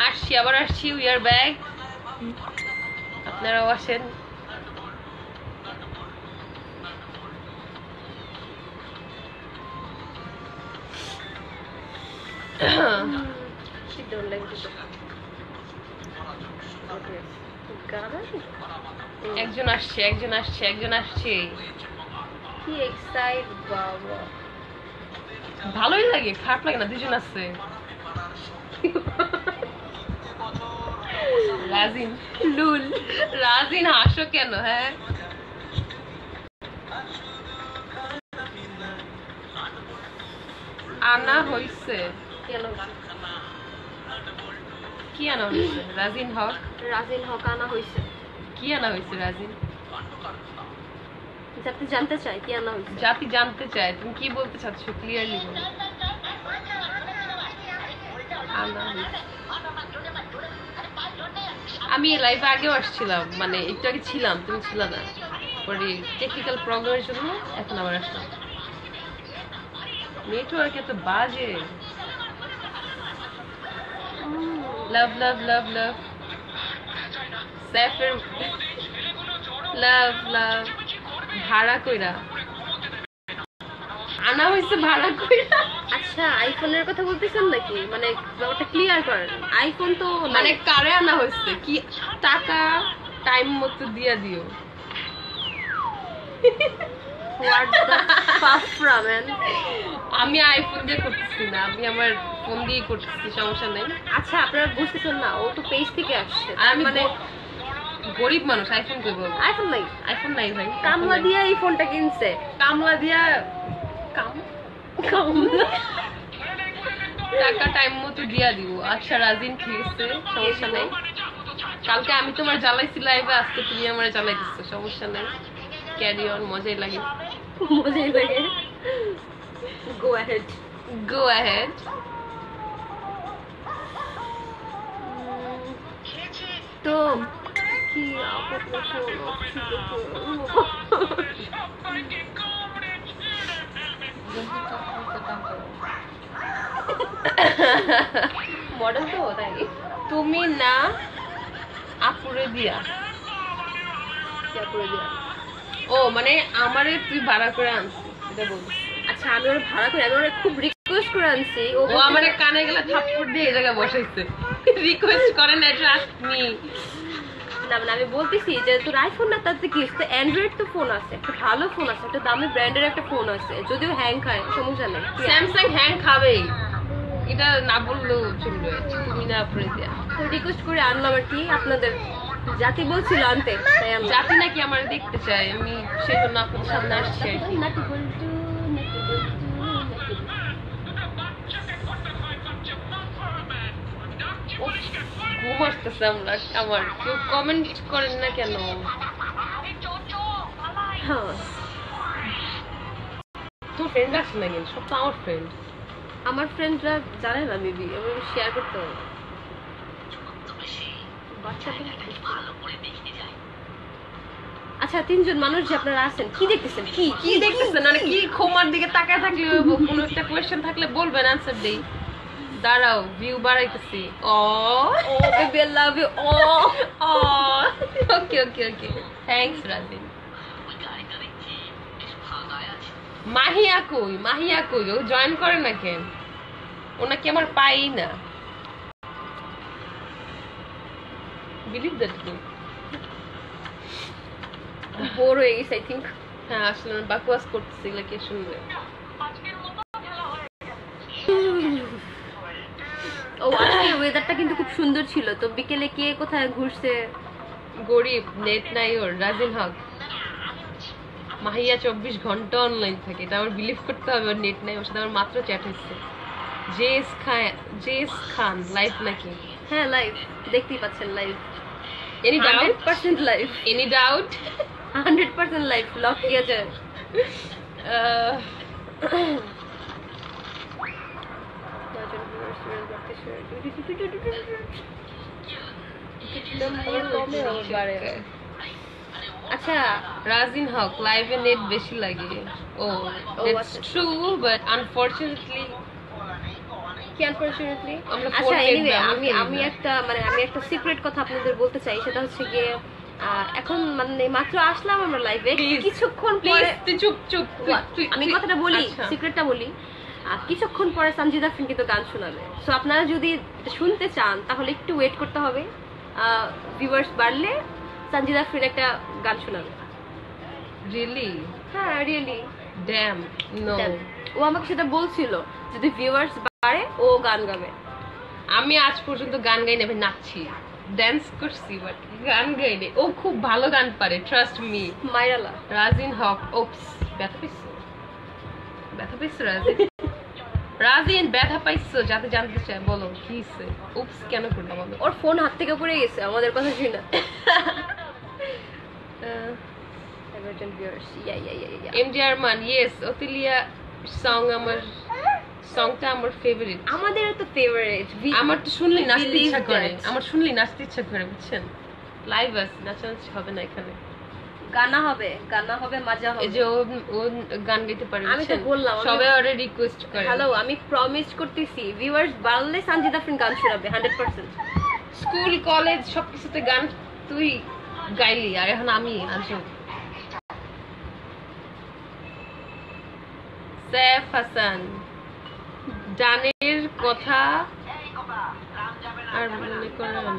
আসছি, আবার আসছি, উই আর ব্যাক। আপনারাও আসেন। একজন আসছে, একজন আসছে, একজন আসছে। কি এক্সাইট বাবা, ভালোই লাগে, খারাপ লাগে না, দুজন আছে। রাজিন, লুল রাজিন হাসো কেন? হ্যাঁ, আনা হইছে। কি আনা হইছে? রাজিন হক, রাজিন হক আনা হইছে। কি আনা হইছে রাজিন? জাতি জানতে চাই কি আনা হইছে। জাতি জানতে চায়, তুমি কি বলতে চাচ্ছ ক্লিয়ারলি বলো। আনা হইছে। আমি লাইভে আগেও আসছিলাম, মানে একটু আগে ছিলাম, তুমি ছিল না, পরে টেকনিক্যাল প্রবলেমের জন্য এখন আবার আসলাম। নেটওয়ার্ক এত বাজে। লাভ লাভ লাভ লাভ সাইফের লাভ লাভ ভাড়া কইরা আনা হইছে, ভাড়া কইরা। আচ্ছা, আইফোনের কথা বলতেছেন নাকি? মানে ব্যাপারটা ক্লিয়ার করেন। আইফোন তো মানে কারে আনা হইছে? কি টাকা টাইম মতো দিয়া দিও। হোয়াট দ্য ফাফরা ম্যান। আমি আইফোন দিয়ে করতেছি না, আমি আমার ফোন দিয়ে করতেছি, সমস্যা নেই। আচ্ছা, আপনারা বুঝতেছেন না, ও তো পেজ থেকে আসছে। আমি মানে গরিব মানুষ, আইফোন কই বলবো? আইফোন নাই, আইফোন নাই ভাই। কামলা দিয়া এই ফোনটা কিনছে। কামলা দিয়া কামলা টাকা টাইম মতো দিয়া দিব। আচ্ছা রাজিন, ঠিক আছে, সমস্যা নেই। কালকে আমি তোমার জ্বালাইছি লাইভে, আজকে তুমি আমার জ্বালাইতেছো, সমস্যা নেই। ক্যারি অন, মজাই লাগে, মজাই লাগে। Go ahead, go ahead. তো কি আপত্তি মডেল তো তাই। তুমি না আপুরে দিয়া, ও মানে আমারে তুই ভাড়া করে আনছিস, এটা বলছিস? আচ্ছা, আমি ওর ভাড়া করে, আমি ওর খুব রিকোয়েস্ট করে আনছি। ও আমারে কানে গেলে থাপ্পড় দিয়ে এই জায়গায় বসাইছে। রিকোয়েস্ট করে না, ট্রাস্ট মি। না মানে আমি বলতেছি যে তোর আইফোন না, তাতে কি অ্যান্ড্রয়েড তো ফোন আছে, একটা ভালো ফোন আছে, একটা দামি ব্র্যান্ডের একটা ফোন আছে, যদিও হ্যাং খায়, সমস্যা নেই। স্যামসাং হ্যাং খাবেই, এটা না বললেও চলবে। তুমি না পরে দিয়া তো রিকোয়েস্ট করে আনলাম আর কি। আপনাদের জাতি বলছিল আনতে, তাই আমি জাতি নাকি আমার দেখতে চাই, আমি সেই জন্য আপনাদের সামনে আসছি আর কি। নাকি বলতু নাকি বলতু নাকি ঘুম আসতেছে আমার, কেউ কমেন্ট করেন না কেন? হ্যাঁ, তোর ফ্রেন্ড আছে না কেন? সব তো আমার ফ্রেন্ড। আমার ফ্রেন্ডরা জানে না মেবি, আমি শেয়ার করতে হবে। আচ্ছা, তিনজন মানুষ যে আপনারা আছেন, কি দেখতেছেন? কি কি দেখতেছেন? মানে কি খোমার দিকে তাকায় থাকলে কোনো একটা কোয়েশ্চেন থাকলে বলবেন, অ্যানসার দেই। দাঁড়াও, ভিউ বাড়াইতেছি। Oh oh baby I love you. Oh oh okay okay okay, thanks Rajin. Mahiya কই? মাহিয়া কই? ও জয়েন করে না কেন? ও নাকি আমার পাই না। Believe that two. বোর হয়ে গেছে আই থিঙ্ক। হ্যাঁ, আসলে আমি বাকওয়াস করতেছি, এগুলো কে শুনবে? ও আজকে ওয়েদারটা কিন্তু খুব সুন্দর ছিল। তো বিকেলে কে কোথায় ঘুরছে? গরিব, নেট নাই ওর। রাজিন হক, মাহিয়া 24 ঘন্টা অনলাইন থাকে, এটা আমার বিলিভ করতে হবে। ওর নেট নাই, ওর সাথে আমার মাত্র চ্যাট হয়েছে। জেস খান লাইভ নাকি? হ্যাঁ লাইভ, দেখতেই পাচ্ছেন live. Any doubt? 100% live, any doubt? 100% live. Lock কিয়া যায়। আচ্ছা, রাজিন হক লাইভে নেট বেশি লাগে। ও ইটস ট্রু, বাট আনফরচুনেটলি কি আনফরচুনেটলি আমরা আচ্ছা phone এনিওয়ে দেখবো, আমি আমি একটা একটা সিক্রেট কথা আপনাদের বলতে চাই, সেটা হচ্ছে গিয়ে এখন মানে মাত্র আসলাম আমরা লাইভে, কিছুক্ষণ পরে তুই চুপ চুপ আমি কথাটা বলি, আচ্ছা। সিক্রেটটা বলি। কিছুক্ষণ পরে সঞ্জিদা আফরিন কিন্তু গান শোনাবে, সো আপনারা যদি এটা শুনতে চান তাহলে একটু ওয়েট করতে হবে। ভিউয়ার্স বাড়লে সঞ্জিদা আফরিন একটা গান শোনাবে। রিয়েলি? হ্যাঁ রিয়েলি, ড্যাম নো। ও আমাকে সেটা বলছিল, যদি ভিউয়ার্স বাড়ে ও গান গাবে। আমি আজ পর্যন্ত গান গাই না, নাচছি ড্যান্স করছি, বাট গান গাইনি। ও খুব ভালো গান পারে, ট্রাস্ট মি। মাইরালা রাজিন হক। ওপস, ব্যথা পাইছো? ব্যথা পাইছো রাজিন? রাজিন ব্যথা পাইছো? যাতে জানতে চাই বলো কি হইছে? উপস কেন করলাম বলো? ওর ফোন হাত থেকে পড়ে গেছে আমাদের কথা শুনে। MG Arman, yes. অতিলিয়া সং আমার, সংটা আমার ফেভারিট। আমাদের তো ফেভারিট। আমার তো শুনলেই নাচতে ইচ্ছা করে, আমার শুনলেই নাচতে ইচ্ছা করে, বুঝছেন? লাইভ আছে, নাচানাচি হবে না এখানে, গানা হবে, গানা হবে, মজা হবে। এই যে ও গান গাইতে পারে, আমি তো বললাম সবাই ওরে রিকোয়েস্ট করে। হ্যালো, আমি প্রমিস করতেছি ভিউয়ার্স বাড়লে সঞ্জিদা আফরিন গান শোনাবে 100%। স্কুল কলেজ সবকিছুতে গান তুই গাইলি, আর এখন আমি আসো। সৈফ হাসান, ডানের কথা আর মনে করে না।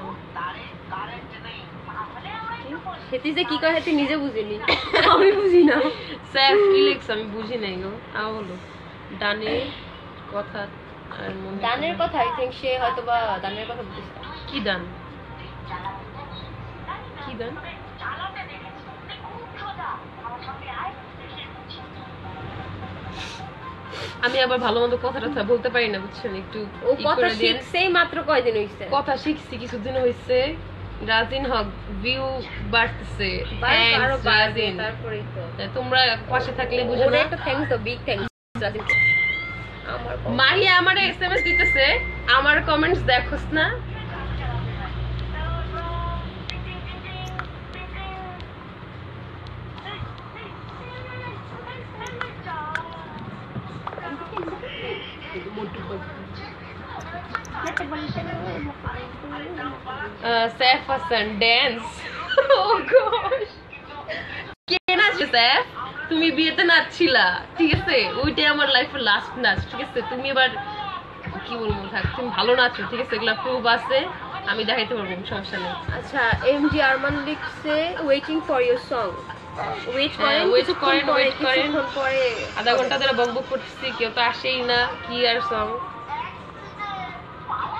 সেটি যে কি করে তুই নিজে বুঝিনি, আমি বুঝি না। সৈফ কি লিখছ আমি বুঝি নাই গো। বলো ডানের কথা আর মনে দানের কথা, আই থিংক সে হয়তো বা দানের কথা বলতেছে। কি দান? কি দান? আমি আবার ভালো মতো কথা বলতে পারি না, বুঝছেন? একটু ও কথা শিখছে মাত্র কয়দিন হইছে। কথা শিখছি কিছুদিন হইছে। রাজিন হক, ভিউ বাড়তেছে। রাজিন, তারপরে তো তোমরা পাশে থাকলে বুঝো না। একটা থ্যাঙ্কস তো, বিগ থ্যাঙ্কস রাজিন। আমার মাহিয়া আমারে এসএমএস দিতেছে, আমার কমেন্টস দেখোস না? সৈফ হাসান ড্যান্স। কে নাচে সৈফ? তুমি বিয়েতে নাচছিলা, ঠিক আছে? ওইটাই আমার লাইফের লাস্ট নাচ, ঠিক আছে? তুমি এবার কি বলবো, থাক, তুমি ভালো নাচো, ঠিক আছে? এগুলা প্রুফ আছে, আমি দেখাইতে পারবো, সমস্যা নেই। আচ্ছা, এমজি আরমান লিখছে waiting for your song. Wait করেন পরে আধা ঘন্টা ধরে বকবক করতেছি, কেউ তো আসেই না। কি আর সং?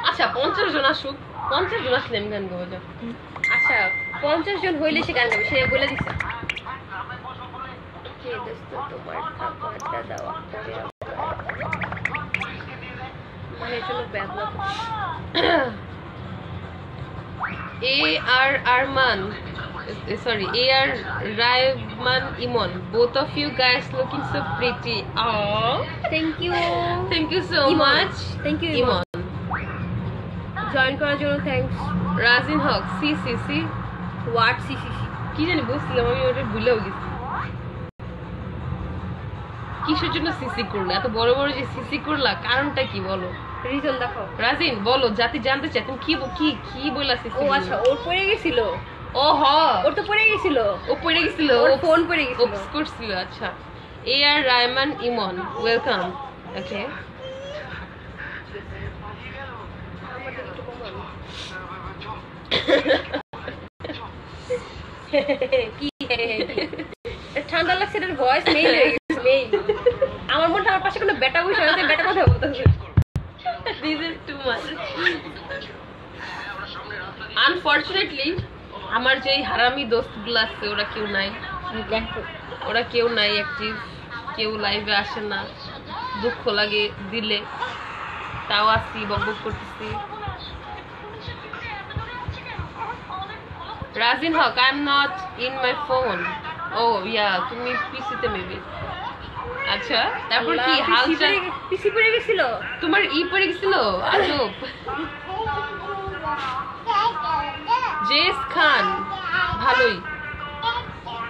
আচ্ছা 50 জন আসুক, 50 জন আসলে আমি গান গাবো। আচ্ছা 50 জন হইলে সে গান গাবে, সে বলে দিছে। কে দোস্ত তোমার খাবারটা দাও পরে মানে জন্য ব্যাড লাগ। AR Arman, sorry, AR Rayman Imon, both of you guys looking so pretty. Aww, thank you so much. Thank you Imon. Join করার জন্য thanks. Rajin Haque, see what see কি জানি বলছিলাম আমি, ওটা ভুলেও গেছি। কিসের জন্য সিসি করলে? এত বড় বড় যে সিসি করলা, কারণটা কি বলো? রিজন দেখো রাজিন বলো, জাতি জানতে চাই তুমি কি বললা সিসি? ও আচ্ছা, ওর পড়ে গেছিল। ও হ, ওর তো পড়ে গেছিল, ও পড়ে গেছিল, ওর ফোন পড়ে গেছিল, ওপস করছিল। আচ্ছা, AR রায়মান ইমন, ওয়েলকাম। ওকে, কি ঠান্ডা লাগছে, এটার ভয়েস মেইল হয়ে গেছে, মেইল। আমার মনে হয় আমার পাশে কোনো বেটা বসে আছে, বেটা কথা বলতেছে। This is too much. Unfortunately আমার যে হারামি দোস্তগুলো আছে, ওরা কেউ নাই অ্যাক্টিভ, কেউ লাইভে আসে না। দুঃখ লাগে দিলে, তাও আসছি, বকবক করতেছি। Rajin Haque, I am not in my phone. Oh yeah, তুমি পিসিতে মেবি। আচ্ছা, তারপর কি হালচাল? পিসি পড়ে গেছিল, তোমার পড়ে গেছিল? আজব। জেস খান, ভালোই।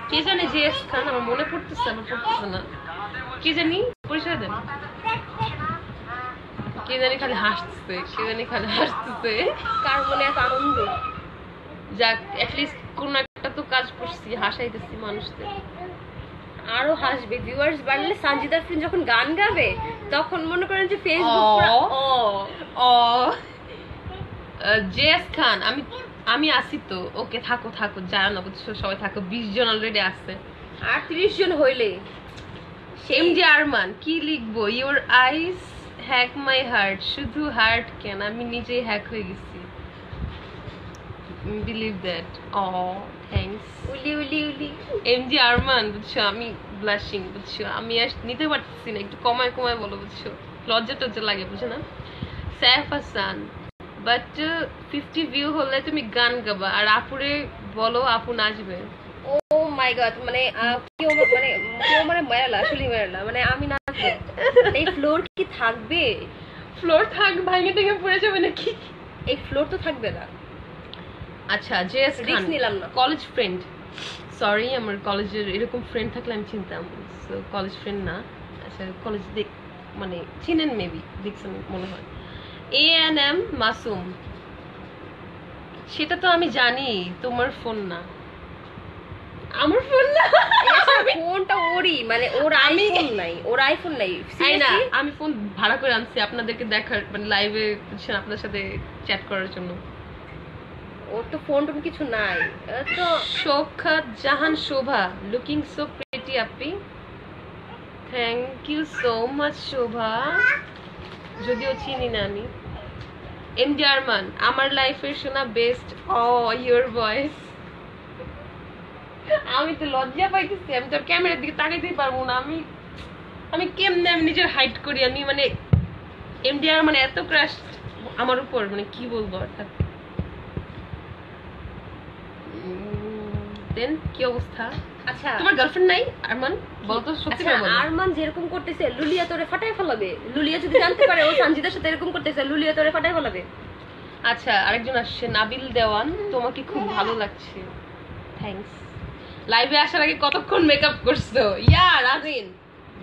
কে জানে জেস খান? আমার মনে পড়তেছে, আমার পড়তেছে না। কে জানি, পরিচয় দেন। কে জানি খালি হাসতেছে, কে জানি খালি হাসতেছে। কার মনে এত আনন্দ? যাক, অ্যাটলিস্ট কোন একটা তো কাজ করছি, হাসাইতেছি মানুষদের। আরো হাসবে, ভিউয়ার্স বাড়লে সঞ্জিদা আফরিন যখন গান গাবে তখন মনে করেন যে ফেসবুক জেএস খান, আমি আসি তো। ওকে, থাকো থাকো, যায় না বুঝছো, সবাই থাকো। 20 জন অলরেডি আছে, আর 30 জন হইলে। এমজি আরমান কি লিখবো? Your ice hack my heart. শুধু হার্ট কেন, আমি নিজেই হ্যাক হয়ে গেছি। Believe that. থ্যাঙ্কস উলি উলি উলি। এমজি আরমান, বুঝছো আমি ব্লাশিং, বুঝছো আমি আর নিতে পারতেছি না, একটু কমায় কমায় বলো, বুঝছো লজ্জা টজ্জা লাগে, বুঝছো না? সাইফ হাসান, বাট 50 ভিউ হলে তুমি গান গাবা, আর আপুরে বলো আপু নাচবে। ও মাই গড, মানে কেউ মানে মেরালা, আসলে মেরালা, মানে আমি নাচবো। এই ফ্লোর কি থাকবে? ফ্লোর থাক, ভাঙে থেকে পড়ে যাবে নাকি? এই ফ্লোর তো থাকবে না। আচ্ছা, জেএস খান, রিস্ক নিলাম না। College friend. সরি, আমার কলেজের এরকম ফ্রেন্ড থাকলে আমি চিনতাম। সো কলেজ ফ্রেন্ড না। আচ্ছা, কলেজ মানে চিনেন, মেবি দেখছেন মনে হয়। ANM মাসুম, সেটা তো আমি জানি, তোমার ফোন না। আমার ফোন না, ফোনটা ওরই, মানে ওর আইফোন নাই, ওর আইফোন নাই। না, আমি ফোন ভাড়া করে আনছি আপনাদেরকে দেখার, মানে লাইভে আপনাদের সাথে চ্যাট করার জন্য। ওর তো ফোন টোন কিছু নাই তো। শোখাত জাহান শোভা, looking so pretty Api. Thank you so much শোভা, যদিও চিনি না আমি। এমডি আরমান, আমার লাইফের শোনা বেস্ট। Your voice. আমি তো লজ্জা পাইতেছি, আমি তো ক্যামেরার দিকে তাকাইতেই পারবো না। আমি কেমনে আমি নিজের হাইট করি, আমি মানে এমডি আরমান এত ক্রাশ আমার উপর, মানে কি বলবো অর্থাৎ। দেন কি অবস্থা? আচ্ছা, তোমার গার্লফ্রেন্ড নাই আরমান? বলতো সত্যি করে বলো। আরমান যেরকম করতেছে লুলিয়া তোরে ফাটাই ফেলাবে। লুলিয়া যদি জানতে পারে ও সঞ্জিদার সাথে এরকম করতেছে, লুলিয়া তোরে ফাটাই ফেলাবে। আচ্ছা, আরেকজন আসছে, নাবিল দেওয়ান, তোমাকে খুব ভালো লাগছে। থ্যাঙ্কস। লাইভে আসার আগে কতক্ষণ মেকআপ করছো? ইয়া রাজিন,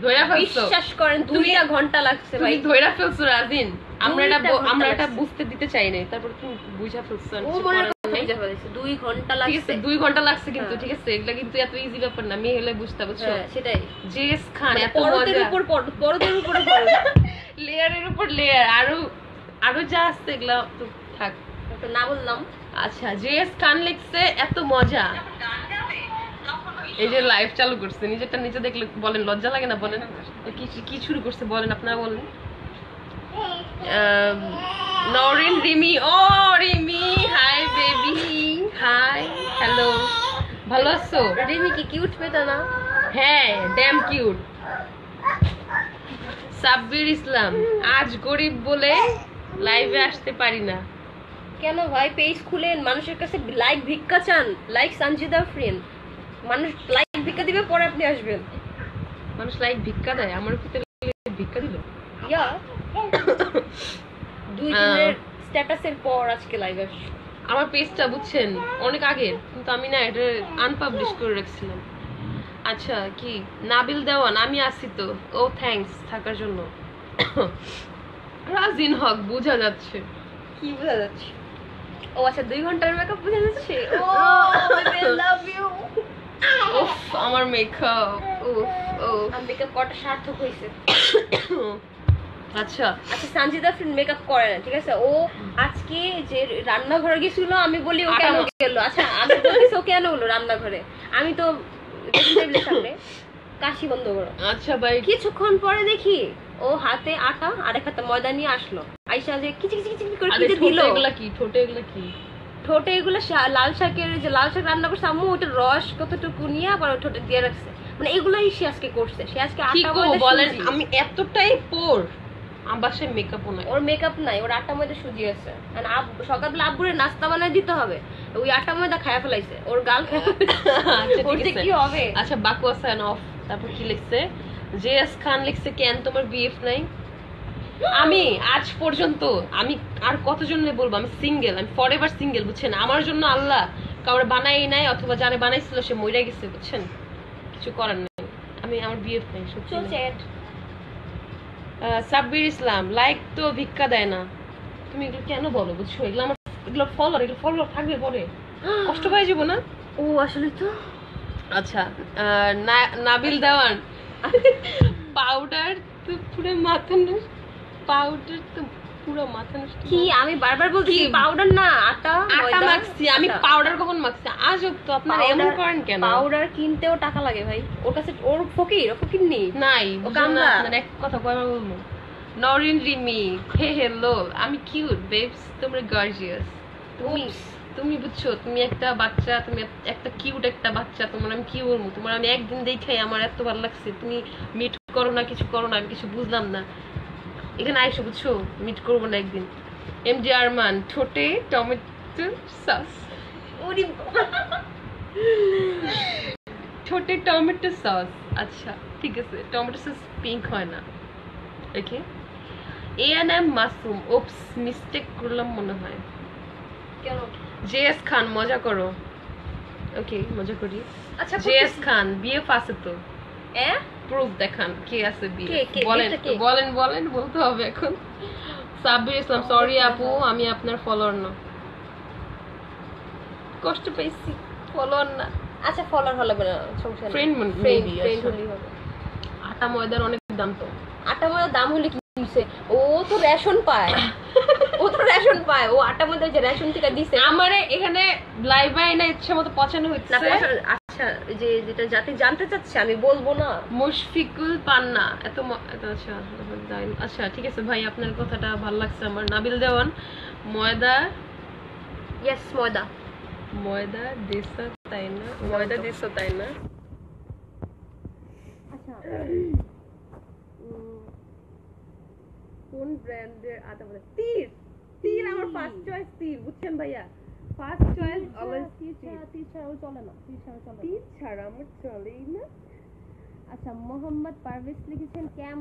ধইরা ফেলছো। বিশ্বাস করেন 2 ঘন্টা লাগছে ভাই। তুমি ধইরা ফেলছো রাজিন। আমরা এটা বুঝতে দিতে চাই নাই, তারপর তুমি বুঝা ফেলছো। ও মনে কথা বুঝা ফেলেছে, 2 ঘন্টা লাগছে। ঠিক আছে, 2 ঘন্টা লাগছে, কিন্তু ঠিক আছে, এগুলা কিন্তু এত ইজি ব্যাপার না, মেয়ে হলে বুঝতে, বুঝছো? হ্যাঁ, সেটাই। জেএস খান, এত পরদের মজা, উপর পরদের উপরে লেয়ারের উপর লেয়ার, আরো যা আছে এগুলা তো থাক, তো না বললাম। আচ্ছা, জেএস খান লিখছে এত মজা। এই যে লাইভ চালু করছে, নিজেরটা নিচে দেখলে বলেন লজ্জা লাগে না? বলেন কি শুরু করছে, বলেন আপনারা বলেন। Norin Rimi, Rimi, hi baby, hi, hello, ভালো আছো? রিমি কি কিউট পেতা না? হ্যাঁ, ড্যাম কিউট। সাব্বির ইসলাম, আজ গরিব বলে লাইভে আসতে পারি না। কেন ভাই? পেজ খুলেন, মানুষের কাছে লাইক ভিক্ষা চান। লাইক সঞ্জিদা আফরিন, মানুষ লাইক ভিক্ষা দিবে, পরে আপনি আসবেন। মানুষ লাইক ভিক্ষা দেয়? আমার ভিতরে ভিক্ষা দিল? ইয়া 2 দিনের স্ট্যাটাসের পর আজকে লাইভ আসছে। আমার পেজটা বুঝছেন অনেক আগের, কিন্তু আমি না এটা আনপাবলিশ করে রাখছিলাম। আচ্ছা, কি নাবিল দেওয়ান, আমি আসি তো। ও থ্যাঙ্কস থাকার জন্য। রাজিন হক, বোঝা যাচ্ছে। কি বোঝা যাচ্ছে? ও আচ্ছা, 2 ঘন্টার মেকআপ বোঝা যাচ্ছে। ও বেবি লাভ ইউ। উফ, আমার মেকআপ, উফ আর মেকআপ কটা সার্থক হয়েছে। আচ্ছা আচ্ছা, সঞ্জিদা আফরিন মেকআপ করে না, ঠিক আছে? ও আজকে যে রান্নাঘরে গেছিল, আমি বলি ও কেন গেল? আচ্ছা, আমি বলতেছি ও কেন হলো রান্নাঘরে? আমি তো টেবিলের সামনে কাশি বন্ধ করো। আচ্ছা ভাই, কিছুক্ষণ পরে দেখি ও হাতে আটা আর এক হাতে ময়দা নিয়ে আসলো। আইসা যে কিচি কিচি কিচি করে কি দিল। এগুলা কি ঠোঁটে? এগুলা কি ঠোঁটে? এগুলো লাল শাকের, যে লাল শাক রান্না করছে আম্মু, ওটা রস কতটুকু নিয়ে আবার ঠোঁটে দিয়ে রাখছে। মানে এগুলাই সে আজকে করছে। সে আজকে আটা ময়দা বলেন, সুজি। আমি এতটাই পোর, আমার বাসায় মেকআপও নাই। ওর মেকআপ নাই, ওর আটা ময়দা সুজি আছে। সকালবেলা আব্বুরে নাস্তা বানায় দিতে হবে, ওই আটা ময়দা খায়া ফেলাইছে, ওর গাল খায়। কি হবে? আচ্ছা, বাকু হাসান অফ। তারপর কি লিখছে? জেএস খান লিখছে, কেন তোমার বিএফ নাই? আমি আজ পর্যন্ত, আমি আর কতজনে বলবো আমি সিঙ্গেল, আমি ফরএভার সিঙ্গেল, বুঝছেন? আমার জন্য আল্লাহ কাউরে বানাই নাই, অথবা যারে বানাইছিল সে মইরা গেছে, বুঝছেন? কিছু করার নাই, আমি আমার বিএফ নাই সত্যি। সাব্বির ইসলাম লাইক তো ভিক্ষা দেয় না। তুমি এগুলো কেন বলো বুঝছো? এগুলো আমার এগুলো ফলোয়ার থাকবে পরে কষ্ট হয়ে যাবো না? ও আসলে তো আচ্ছা নাবিল দেওয়ান পাউডার তো পুরো মাথা নষ্ট, পাউডার তো পুরো মাথা নষ্ট। কি আমি বারবার বলছি পাউডার না আটা আটা মাখছি আমি, পাউডার কখন মাখছি? আজব তো, আপনারা এমন করেন কেন? পাউডার কিনতেও টাকা লাগে ভাই, ওর কাছে ওর ফকির নেই নাই। ও কামরা। আপনার এক কথা কয়বার বলবো? নরিন রিমি হে হেলো, আমি কিউট বেবস, তোমরা গর্জিয়াস। তুমি বুঝছো, তুমি একটা বাচ্চা, তুমি একটা কিউট একটা বাচ্চা, তোমার আমি কি বলবো? তোমার আমি একদিন দেখাই আমার এত ভালো লাগছে, তুমি মিট করো না, কিছু করো না, আমি কিছু বুঝলাম না। এখানে আইসো বুঝছো, মিট করবো না একদিন। এমডি আরমান ঠোঁটে টমেটো সস, ঠোঁটে টমেটো সস। আচ্ছা ঠিক আছে, টমেটো সস পিঙ্ক হয় না। ওকে এএনএম মাসুম, ওপস মিস্টেক করলাম মনে হয়। কেন? জেএস খান মজা করো। ওকে মজা করি। আচ্ছা জেএস খান বিয়ে ফাঁসে তো, হ্যাঁ প্রুফ দেখান কে আছে বিয়ে, কে বলেন এটা কে? বলেন বলতে হবে এখন। সাব্বির ইসলাম সরি আপু, আমি আপনার ফলোয়ার না, কষ্ট পেয়েছি, ফলোয়ার না। আচ্ছা ফলোয়ার হলে না, সমস্যা নেই, ফ্রেন্ড ফ্রেন্ড হলেই হবে। আটা ময়দার অনেক দাম তো। আটা ময়দার দাম হলে কি হইছে? ও তো রেশন পায়, ও আটা ময়দার যে রেশন থেকে দিছে আমারে এখানে লাইভ আইনা ইচ্ছা মতো পছন্দ হচ্ছে। আচ্ছা যে যেটা যাতে জানতে চাচ্ছে আমি বলবো না। মুশফিকুল পান্না এত আচ্ছা আচ্ছা ঠিক আছে ভাই, আপনার কথাটা ভালো লাগছে আমার। নাবিল দেওয়ান ময়দা, ইয়েস ময়দা দিছো তাই না, ময়দা দিছো তাই না? আচ্ছা কোন ব্র্যান্ডের আটা বলে? তীর আমার ফার্স্ট চয়েস, তীর বুঝছেন ভাইয়া, ফার্স্ট চয়েস অলওয়েজ তীর ছাড়াও চলে না, তীর ছাড়া আমার চলেই না। আচ্ছা মোহাম্মদ পারভেজ লিখেছেন ক্যাম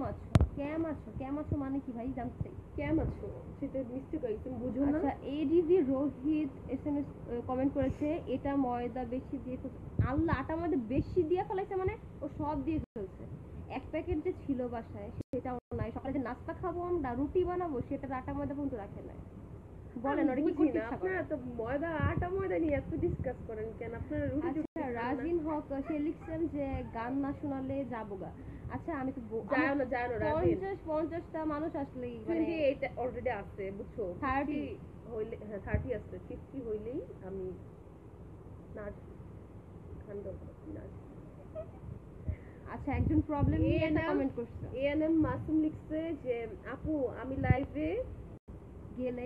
আছো মানে কি ভাই জানতে চাই। কেমন আছো সেটা মিস্টেক হয়েছে, বুঝো না? আচ্ছা এডিভি রোহিত এসএমএস কমেন্ট করেছে এটা ময়দা বেশি দিয়ে আল্লাহ আটা ময়দা বেশি দিয়ে ফেলাইছে মানে ও সব দিয়ে ফেলছে। এক প্যাকেট যে ছিল বাসায় সেটাও নাই, সকালে যে নাস্তা খাবো আমরা রুটি বানাবো সেটা আটা ময়দা পর্যন্ত রাখে নাই। বলেন ওটা কি করতে ইচ্ছা করে? আপনারা তো ময়দা আটা ময়দা নিয়ে এত ডিসকাস করেন কেন? আপনারা রুটি আচ্ছা রাজিন হক সে লিখছেন যে গান না শোনালে যাবো গা। আচ্ছা আমি তো যায় না রাজিন, 50টা মানুষ আসলেই মানে 28 অলরেডি আছে বুঝছো, 30 হইলে, হ্যাঁ 30 আছে, 50 হইলেই আমি নাচ খান নাচ। আচ্ছা একজন প্রবলেম নিয়ে একটা কমেন্ট করছে। এএনএম মাসুম লিখছে যে আপু আমি লাইভে গেলে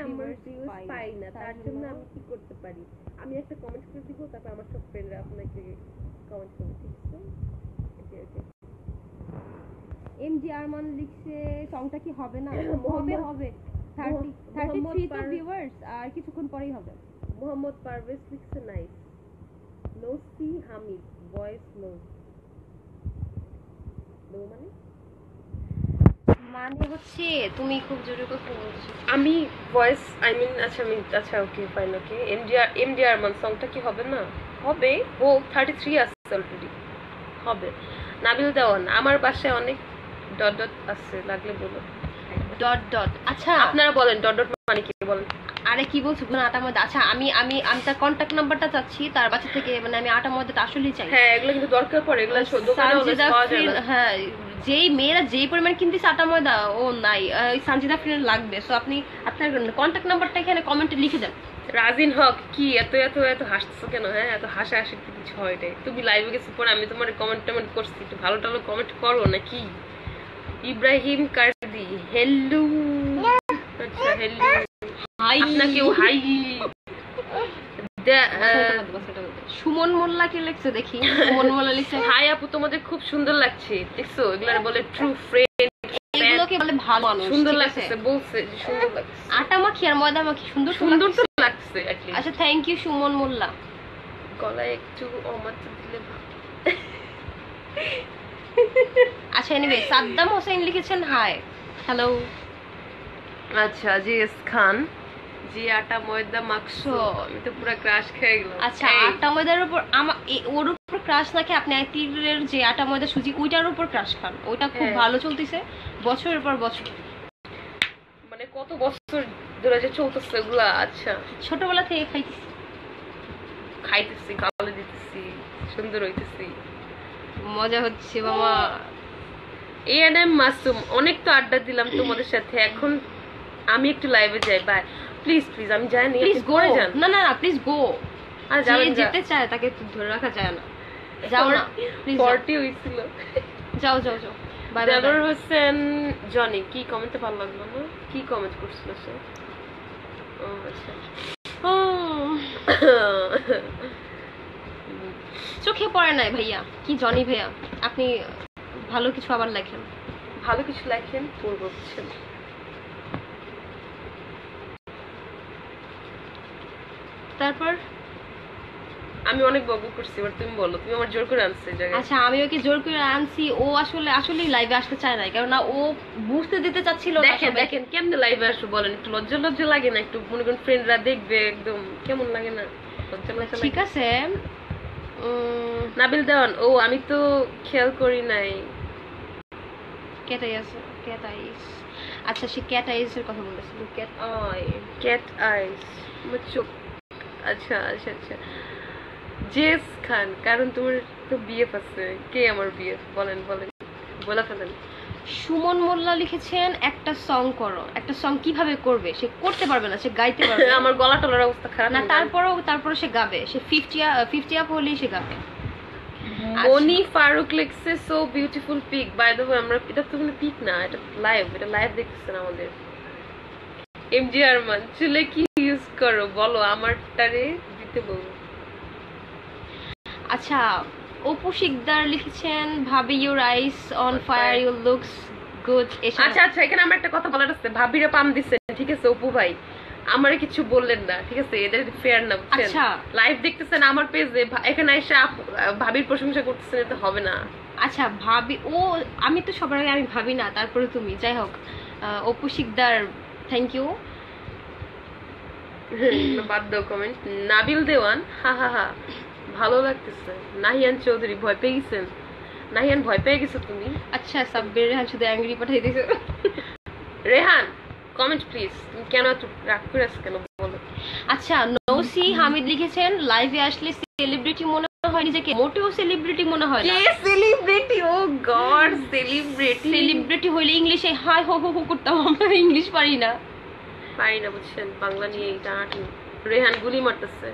আমার ভিউজ পাই না, তার জন্য আমি কি করতে পারি? আমি একটা কমেন্ট করে দিব, তারপর আমার সব ফ্রেন্ডরা আপনাকে কমেন্ট করবে, ঠিক আছে? ওকে এমজি আরমান লিখছে সংটা কি হবে না? হবে 33 তো ভিউয়ার্স আর কিছুক্ষণ পরেই হবে। মোহাম্মদ পারভেজ লিখছে নাইস। নসি হামিদ ভয়েস লো মানে হচ্ছে তুমি খুব জোরে কথা বলছো। আমি ভয়েস আচ্ছা ওকে ফাইন ওকে। এমডিআর মান সংটা কি হবে না? হবে, ও 33 আছে অলরেডি, হবে। নাবিল দেওয়ান আমার বাসায় অনেক ডট আছে, লাগলে বলো। ডট আচ্ছা আপনারা বলেন ডট মানে কি বলেন? আরে কি বলছো না আটা ময়দা? আচ্ছা আমি তার কন্টাক্ট নাম্বারটা চাচ্ছি, তার বাসা থেকে মানে আমি আটা ময়দাটা আসলেই চাই। হ্যাঁ এগুলো কিন্তু দরকার পড়ে, এগুলো দোকানে পাওয়া যায় না। হ্যাঁ যেই মেয়েরা যেই পরিমাণ কিনতেছে আটা ময়দা ও নাই, সানজিদা ফ্রেন্ড লাগবে। সো আপনি আপনার কন্টাক্ট নাম্বারটা এখানে কমেন্টে লিখে দেন। রাজিন হক কি এত হাসতেছো কেন? হ্যাঁ এত হাসি কিছু হয় রে? তুমি লাইভে গেছো পরে আমি তোমার কমেন্ট করছি, একটু ভালো কমেন্ট করো নাকি? ইব্রাহিম কার্দি হেল্লো, আচ্ছা হেল্লো আপনাকেও হাই। সুমন মোল্লা কি লিখছে দেখি? সুমন মোল্লা লিখছে হাই আপু তোমাদের খুব সুন্দর লাগছে, দেখছো? এগুলা বলে ট্রু ফ্রেন্ড, এগুলোকে বলে ভালো মানুষ। সুন্দর লাগছে বলছে, সুন্দর লাগছে। আটা মাখি আর ময়দা মাখি সুন্দর তো লাগছে। আচ্ছা থ্যাংক ইউ সুমন মোল্লা। গলায় একটু অমাত্র দিলে ভালো। আচ্ছা এনিওয়ে সাদ্দাম হোসেন লিখেছেন হাই হ্যালো। আচ্ছা জিএস খান যে আটা ময়দা মাখছো আমি তো পুরো ক্রাশ খেয়ে গেলাম। আচ্ছা আটা ময়দার উপর ওর উপর ক্রাশ না খেয়ে আপনি তীরের যে আটা ময়দা সুজি ওইটার উপর ক্রাশ খান, ওইটা খুব ভালো চলতেছে বছরের পর বছর। মানে কত বছর ধরে যে চলতেছে এগুলা? আচ্ছা ছোটবেলা থেকে খাইতেছি, গালে দিতেছি, সুন্দর হইতেছি, মজা হচ্ছে বাবা। এএনএম মাসুম, অনেক তো আড্ডা দিলাম তোমাদের সাথে, এখন আমি একটু লাইভে যাই। বাই। প্লিজ প্লিজ, আমি যাই নি, প্লিজ করে যান। না না না প্লিজ গো। আর যাবেন? যেতে চায় তাকে ধরে রাখা যায় না, যাও না প্লিজ। 40 হইছিল। যাও যাও যাও। Bye bye. দেবর হোসেন জনি, কি কমেন্টে ভালো লাগলো না? কি কমেন্ট করছিল সে? ও আচ্ছা। চোখে পড়ে নাই ভাইয়া। কি জনি ভাইয়া, আপনি ভালো কিছু আবার লেখেন। ভালো কিছু লেখেন, পড়বো বুঝছেন। তারপর আমি অনেক বকবক করছি, এবার তুমি বলো। তুমি আমার জোর করে আনছো এই জায়গায়। আচ্ছা আমি ওকে জোর করে আনছি, ও আসলেই লাইভে আসতে চায় না, কারণ ও বুঝতে দিতে চাচ্ছিল না। দেখেন দেখেন কেমনে লাইভে আসো বলেন, একটু লজ্জা লজ্জা লাগে না? একটু মনে করেন ফ্রেন্ডরা দেখবে, একদম কেমন লাগে না? লজ্জা লজ্জা লাগে। ঠিক আছে নাবিল দেওয়ান, ও আমি তো খেয়াল করি নাই। ক্যাটাইস। আচ্ছা সে ক্যাটাইস এর কথা বলতেছিল। ক্যাট আইস চোখ। আচ্ছা আচ্ছা আচ্ছা। জেস খান, কারণ তোমার তো বিএফ আছে। কে আমার বিএফ? বলেন বলেন, বলে ফেলেন। সুমন মোল্লা লিখেছেন একটা সং করো। একটা সং কিভাবে করবে? সে করতে পারবে না, সে গাইতে পারবে। আমার গলা টলার অবস্থা খারাপ না, তারপরও সে গাবে। সে 50 আপ হলেই সে গাবে। বনি ফারুক লিখছে so beautiful pic. By the way, আমরা এটা তো কোনো পিক না, এটা লাইভ দেখতেছেন আমাদের। এমজি আরমান, চুলে কি ইউজ করো বলো, আমারটারে দিতে বলবো। আচ্ছা অপু শিকদার লিখেছেন ভাবি your eyes on fire, you looks good. আচ্ছা আচ্ছা, এখানে আমার একটা কথা বলার আছে। ভাবিরা পাম দিচ্ছেন, ঠিক আছে অপু ভাই, আমারে কিছু বললেন না, ঠিক আছে? এদের ফেয়ার না, বুঝছেন? আচ্ছা লাইভ দেখতেছেন আমার পেজে, এখানে এসে ভাবির প্রশংসা করতেছেন, এটা হবে না। আচ্ছা ভাবি, আমি তো সবার আগে আমি ভাবি না, তারপরে তুমি। যাই হোক, অপু শিকদার থ্যাংক ইউ। বাদ দাও কমেন্ট। নাবিল দেওয়ান, হা হা হা, ভালো লাগতেছে। নাহিয়ান চৌধুরী, ভয় পেয়ে গেছেন? নাহিয়ান ভয় পেয়ে গেছো তুমি? আচ্ছা সাব্বির রেহান শুধু অ্যাংরি পাঠাই দিয়েছে। রেহান কমেন্ট প্লিজ, তুমি কেন এত রাগ করে আছো কেন বলো? আচ্ছা নৌসি হামিদ লিখেছেন লাইভে আসলে সেলিব্রিটি মনে হয় নিজেকে? মোটেও সেলিব্রিটি মনে হয় না। কে সেলিব্রিটি? ও গড, সেলিব্রিটি হইলে ইংলিশে হাই হো হো করতাম, আমরা ইংলিশ পারি না বুঝছেন, বাংলা নিয়ে টানাটানি। রেহান গুলি মারতেছে।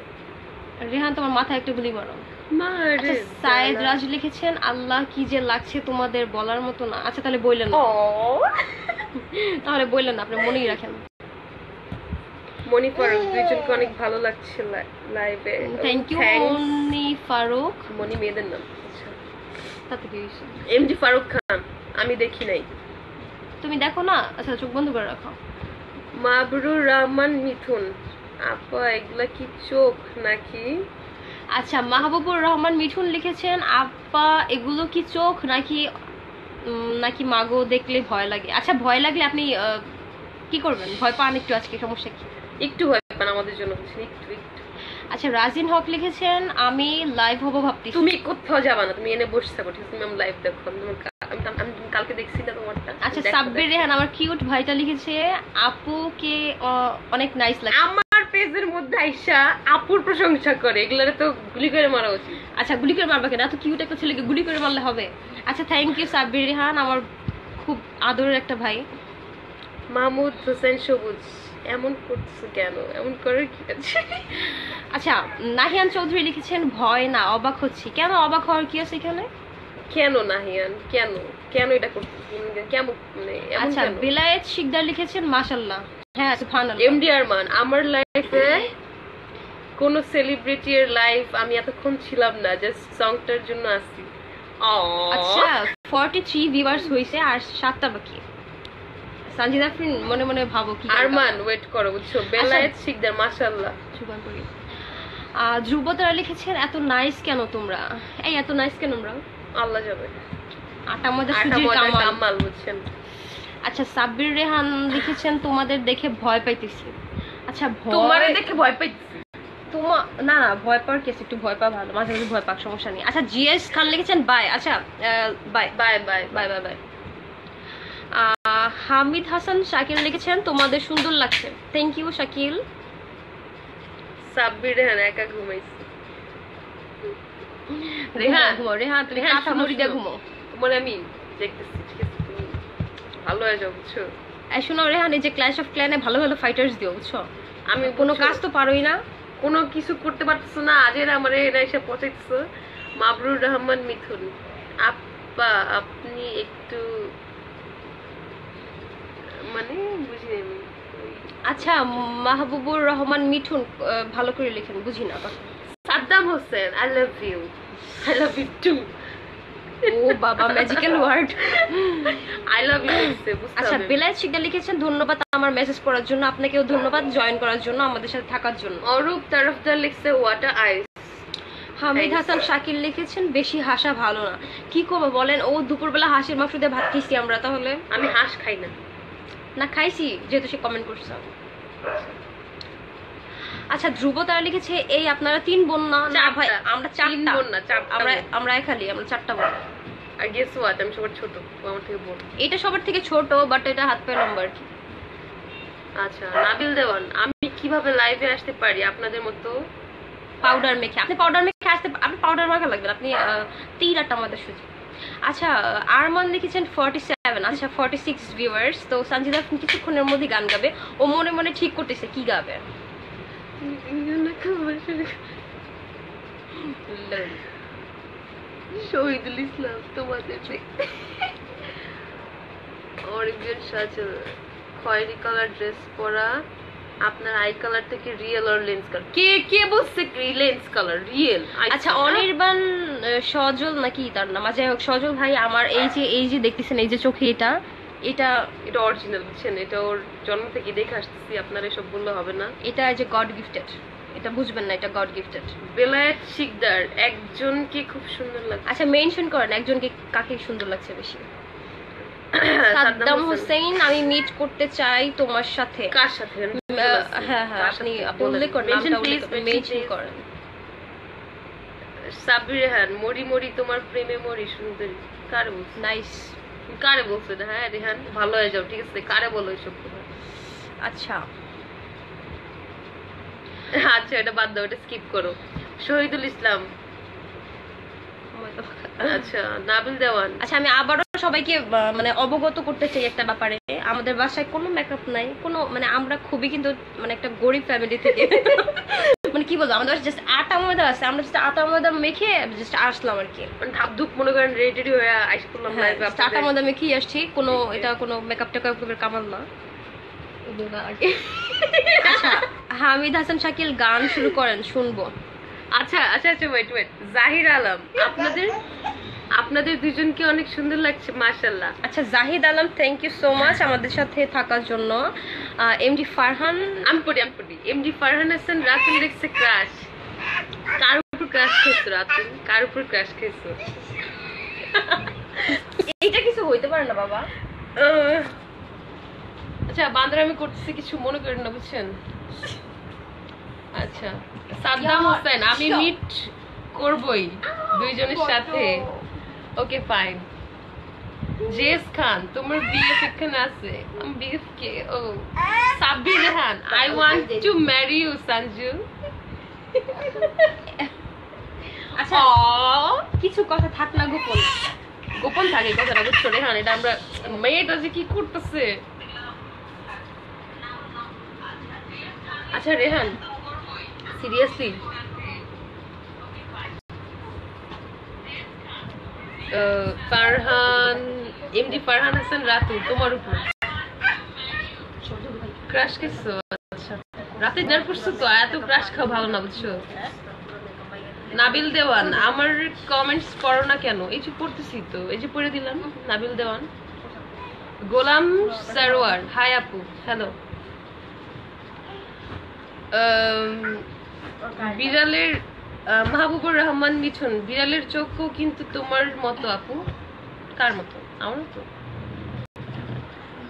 রেহান তোমার মাথায় একটা গুলি মারো। সায়েদ রাজ লিখেছেন আল্লাহ কি যে লাগছে তোমাদের বলার মতো না। আচ্ছা তাহলে বললেন না, আপনি মনেই রাখেন। মনি ফারুক, দুইজনকে অনেক ভালো লাগছে লাইভে। থ্যাংক ইউ মনি ফারুক। মনি মেয়েদের নাম। আচ্ছা তাতে কি হইছে? এমজি ফারুক খান, আমি দেখি নাই। তুমি দেখো না? আচ্ছা চোখ বন্ধ করে রাখো। মাবরুর রহমান মিথুন, আপা এগুলা কি চোখ নাকি? আচ্ছা মাহবুবুর রহমান মিঠুন লিখেছেন আপা এগুলো কি চোখ নাকি মাগো দেখলে ভয় লাগে? আচ্ছা ভয় লাগলে আপনি কি করবেন? ভয় পান একটু, আজকে সমস্যা কি? একটু ভয় পান আমাদের জন্য, বুঝছেন? একটু একটু। আচ্ছা রাজিন হক লিখেছেন আমি লাইভ হবো ভাবতেছি। তুমি কোথাও যাবা না, তুমি এনে বসে থাকো, ঠিক আছে? তুমি আমি লাইভ দেখো, আমি কালকে দেখছি না তোমারটা। আচ্ছা সাব্বির রেহান আমার কিউট ভাইটা লিখেছে আপুকে অনেক নাইস লাগে। আমার পেজের মধ্যে আইসা আপুর প্রশংসা করে, এগুলারে তো গুলি করে মারা উচিত। আচ্ছা গুলি করে মারবা কেন? এত কিউট একটা ছেলেকে গুলি করে মারলে হবে? আচ্ছা থ্যাংক ইউ সাব্বির রেহান, আমার খুব আদরের একটা ভাই। মাহমুদ হোসেন সবুজ, এমন করছো কেন? এমন করার কি আছে? আচ্ছা নাহিয়ান চৌধুরী লিখেছেন ভয় না অবাক হচ্ছি। কেন অবাক হওয়ার কি আছে এখানে? কেন নাহিয়ান, কেন কেন এটা করতেছি? কেমন মানে? আচ্ছা বিলায়েত শিকদার লিখেছেন মাশাআল্লাহ। হ্যাঁ সুবহানাল্লাহ। এমডি আরমান, আমার লাইফে কোন সেলিব্রিটির লাইফ আমি এতক্ষণ ছিলাম না, জাস্ট সংটার জন্য আসি। আচ্ছা 43 ভিউয়ার্স হইছে আর 7টা বাকি। সঞ্জিদা ফ্রিন মনে মনে ভাবো কি? আরমান ওয়েট করো, বুঝছো? বেলায়েত শিকদার মাশাআল্লাহ। সুবান করি। ধ্রুবতারা লিখেছেন এত নাইস কেন তোমরা? এই এত নাইস কেন আমরা? আল্লাহ যাবে। আটা ময়দা সুজির কামাল, বুঝছেন? আচ্ছা সাব্বির রেহান লিখেছেন তোমাদের দেখে ভয় পাইতেছি। আচ্ছা তোমারে দেখে ভয় পাইছি। তোমার না না ভয় পাওয়ার কেস, একটু ভয় পাওয়া ভালো, মাঝে মাঝে ভয় পাক, সমস্যা নেই। আচ্ছা জিএস খান লিখেছেন বাই। আচ্ছা bye bye bye bye bye bye. Hamid Hasan Shakil লিখেছেন তোমাদের সুন্দর লাগছে, থ্যাংক ইউ শাকিল। সাব্বির রেহান একা ঘুমাইছে। রেহান ঘুমো রেহান, তুমি রেহান, কাঁথা শোনো, মুড়ি দিয়ে শোনো। ঘুমো। তোমার আমি দেখতেছি, ঠিক আছে? তুমি ভালো হয়ে যাও, বুঝছো? শোনো রেহান, এই যে ক্ল্যাশ অফ ক্ল্যানে ভালো ভালো ফাইটার্স দিও, বুঝছো? আমি কোনো বুঝছো, কাজ তো পারোই না। কোনো কিছু করতে পারতেছো না, আজের আমারে এরা এসে পচাইতেছো। মাবরুর রহমান মিথুন, আপা আপনি একটু মানে বুঝিনি আমি। আচ্ছা মাহবুবুর রহমান মিঠুন ভালো করে লিখেন, বুঝি না কথা। Saddam Hossain, I love you, I love you too. ও বাবা, magical word. I love you বুঝতে আচ্ছা হবে। বেলায়েত শিকদার লিখেছেন ধন্যবাদ আমার মেসেজ করার জন্য, আপনাকেও ধন্যবাদ জয়েন করার জন্য, আমাদের সাথে থাকার জন্য। অরূপ তরফদার লিখছে ওয়াটার আইস। হামিদ হাসান শাকিল লিখেছেন বেশি হাসা ভালো না, কি করবো বলেন? ও দুপুরবেলা হাঁসের মাংস দিয়ে ভাত খেয়েছি আমরা, তাহলে আমি হাঁস খাই না। না খাইছি যেহেতু সে কমেন্ট করছে। আচ্ছা ধ্রুব তারা লিখেছে এই আপনারা 3 বোন না? না ভাই আমরা 4 বোন না, চারটা আমরা খালি আমরা 4টা বোন। আর গেস হোয়াট, আমি সবার ছোট, ও আমার থেকে বড়। এটা সবার থেকে ছোট, বাট এটা হাত পায়ে লম্বা আর কি। আচ্ছা নাবিল দেওয়ান, আমি কিভাবে লাইভে আসতে পারি আপনাদের মতো? পাউডার মেখে, আপনি পাউডার মেখে আসতে, আপনি পাউডার মাখা লাগবে না, আপনি 3 আটটা আমাদের সুযোগ। আচ্ছা আরমান লিখেছেন 47, আচ্ছা 46 ভিউয়ার্স। তো সঞ্জিদা কিছুক্ষণের মধ্যে গান গাবে, ও মনে মনে ঠিক করতেছে কি গাবে। শহীদুল ইসলাম তোমাদের অরিজিন সাজল, খয়েরি কালার ড্রেস পরা আপনার আই কালার থেকে রিয়েল আর লেন্স কালার? কে কে বলছে লেন্স কালার রিয়েল? আচ্ছা অনির্বাণ সজল নাকি তার নাম, যাই হোক সজল ভাই আমার এই যে দেখতেছেন এই যে চোখে এটা এটা অরিজিনাল, বুঝছেন? এটা ওর জন্ম থেকে দেখে আসতেছি, আপনার এসব বললে হবে না। এটা যে গড গিফটেড, এটা বুঝবেন না, এটা গড গিফটেড। বেলায়েত শিকদার, একজনকে খুব সুন্দর লাগছে। আচ্ছা মেনশন করেন একজনকে, কাকে সুন্দর লাগছে বেশি। সাদ্দাম হোসেন, আমি মিট করতে চাই তোমার সাথে। কার সাথে? হ্যাঁ হ্যাঁ আপনি উল্লেখ করেন, নামটা উল্লেখ করেন, মেনশন করেন। সাব্বির রেহান, মরি মরি তোমার প্রেমে মরি সুন্দরী। কারে বলছে? নাইস। কারে বলছে? হ্যাঁ রেহান ভালো হয়ে যাও, ঠিক আছে? কারে বলো এসব কথা? আচ্ছা আচ্ছা এটা বাদ দাও, এটা স্কিপ করো। শহীদুল ইসলাম, আচ্ছা নাবিল দেওয়ান। আচ্ছা আমি আবারও সবাইকে মানে অবগত করতে চাই একটা ব্যাপারে, আমাদের বাসায় কোনো মেকআপ নাই, কোনো মানে আমরা খুবই কিন্তু মানে একটা গরিব ফ্যামিলি থেকে মানে কি বলবো, আমাদের বাসায় জাস্ট আটা ময়দা আছে, আমরা জাস্ট আটা ময়দা মেখে জাস্ট আসলাম আর কি, মানে ধাপধুপ মনে করেন রেডি হয়ে আইস করলাম। আটা ময়দা মেখেই আসছি, কোনো এটা কোনো মেকআপ টেকআপের কামাল না। আচ্ছা হামিদ হাসান শাকিল গান শুরু করেন, শুনবো। আচ্ছা আচ্ছা আচ্ছা ওয়েট জাহির আলম, আপনাদের দুজনকে অনেক সুন্দর লাগছে মাশাআল্লাহ। আচ্ছা Zahid Alam, thank you so much আমাদের সাথে থাকার জন্য। এমডি ফারহান, আমি পড়ি এমডি ফারহান হাসান, রাতুল লিখছে ক্রাশ। কার উপর ক্রাশ খেয়েছো রাতুল? কার উপর ক্রাশ খেয়েছো? এইটা কিছু হইতে পারে না বাবা। আচ্ছা বান্দর আমি করতেছি, কিছু মনে করেন না, বুঝছেন? আচ্ছা সাদ্দাম হোসেন, আমি মিট করবই দুইজনের সাথে। Okay fine. জেস খান, তোমার বিএফ এখানে আছে? আমি বিএফ কে? ও Sabbir Rehan, I want to marry you Sanju. আচ্ছা কিছু কথা থাক না গোপন, গোপন থাকে কথাটা, বুঝছো রেহান? এটা আমরা মেয়েটা যে কি করতেছে। আচ্ছা রেহান সিরিয়াসলি ফারহান, এমডি ফারহান হাসান রাতুল, তোমার উপর ক্রাশ খেয়েছো? আচ্ছা রাতে ডিনার করছো তো, এত ক্রাশ খাওয়া ভালো না, বুঝছো? নাবিল দেওয়ান, আমার কমেন্টস পড়ো না কেন? এই যে পড়তেছি তো, এই যে পড়ে দিলাম। নাবিল দেওয়ান। গোলাম সারোয়ার, হাই আপু, হ্যালো। বিড়ালের মাহবুবুর রহমান মিঠুন, বিড়ালের চোখও কিন্তু তোমার মতো আপু। কার মতো? আমার মতো?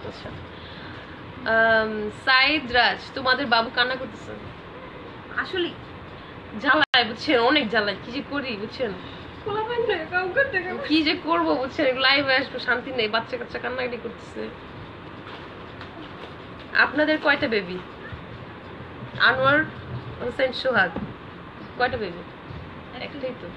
আচ্ছা সাইদ রাজ, তোমাদের বাবু কান্না করতেছে আসলে জ্বালায় বুঝছেন, অনেক জ্বালায়, কি যে করি বুঝছেন, কি যে করবো বুঝছেন, লাইভে আসবো শান্তি নেই, বাচ্চা কাচ্চা কান্নাকাটি করতেছে। আপনাদের কয়টা বেবি? আনোয়ার হোসেন সোহাগ, কয়টা বেবি? একটাই তো।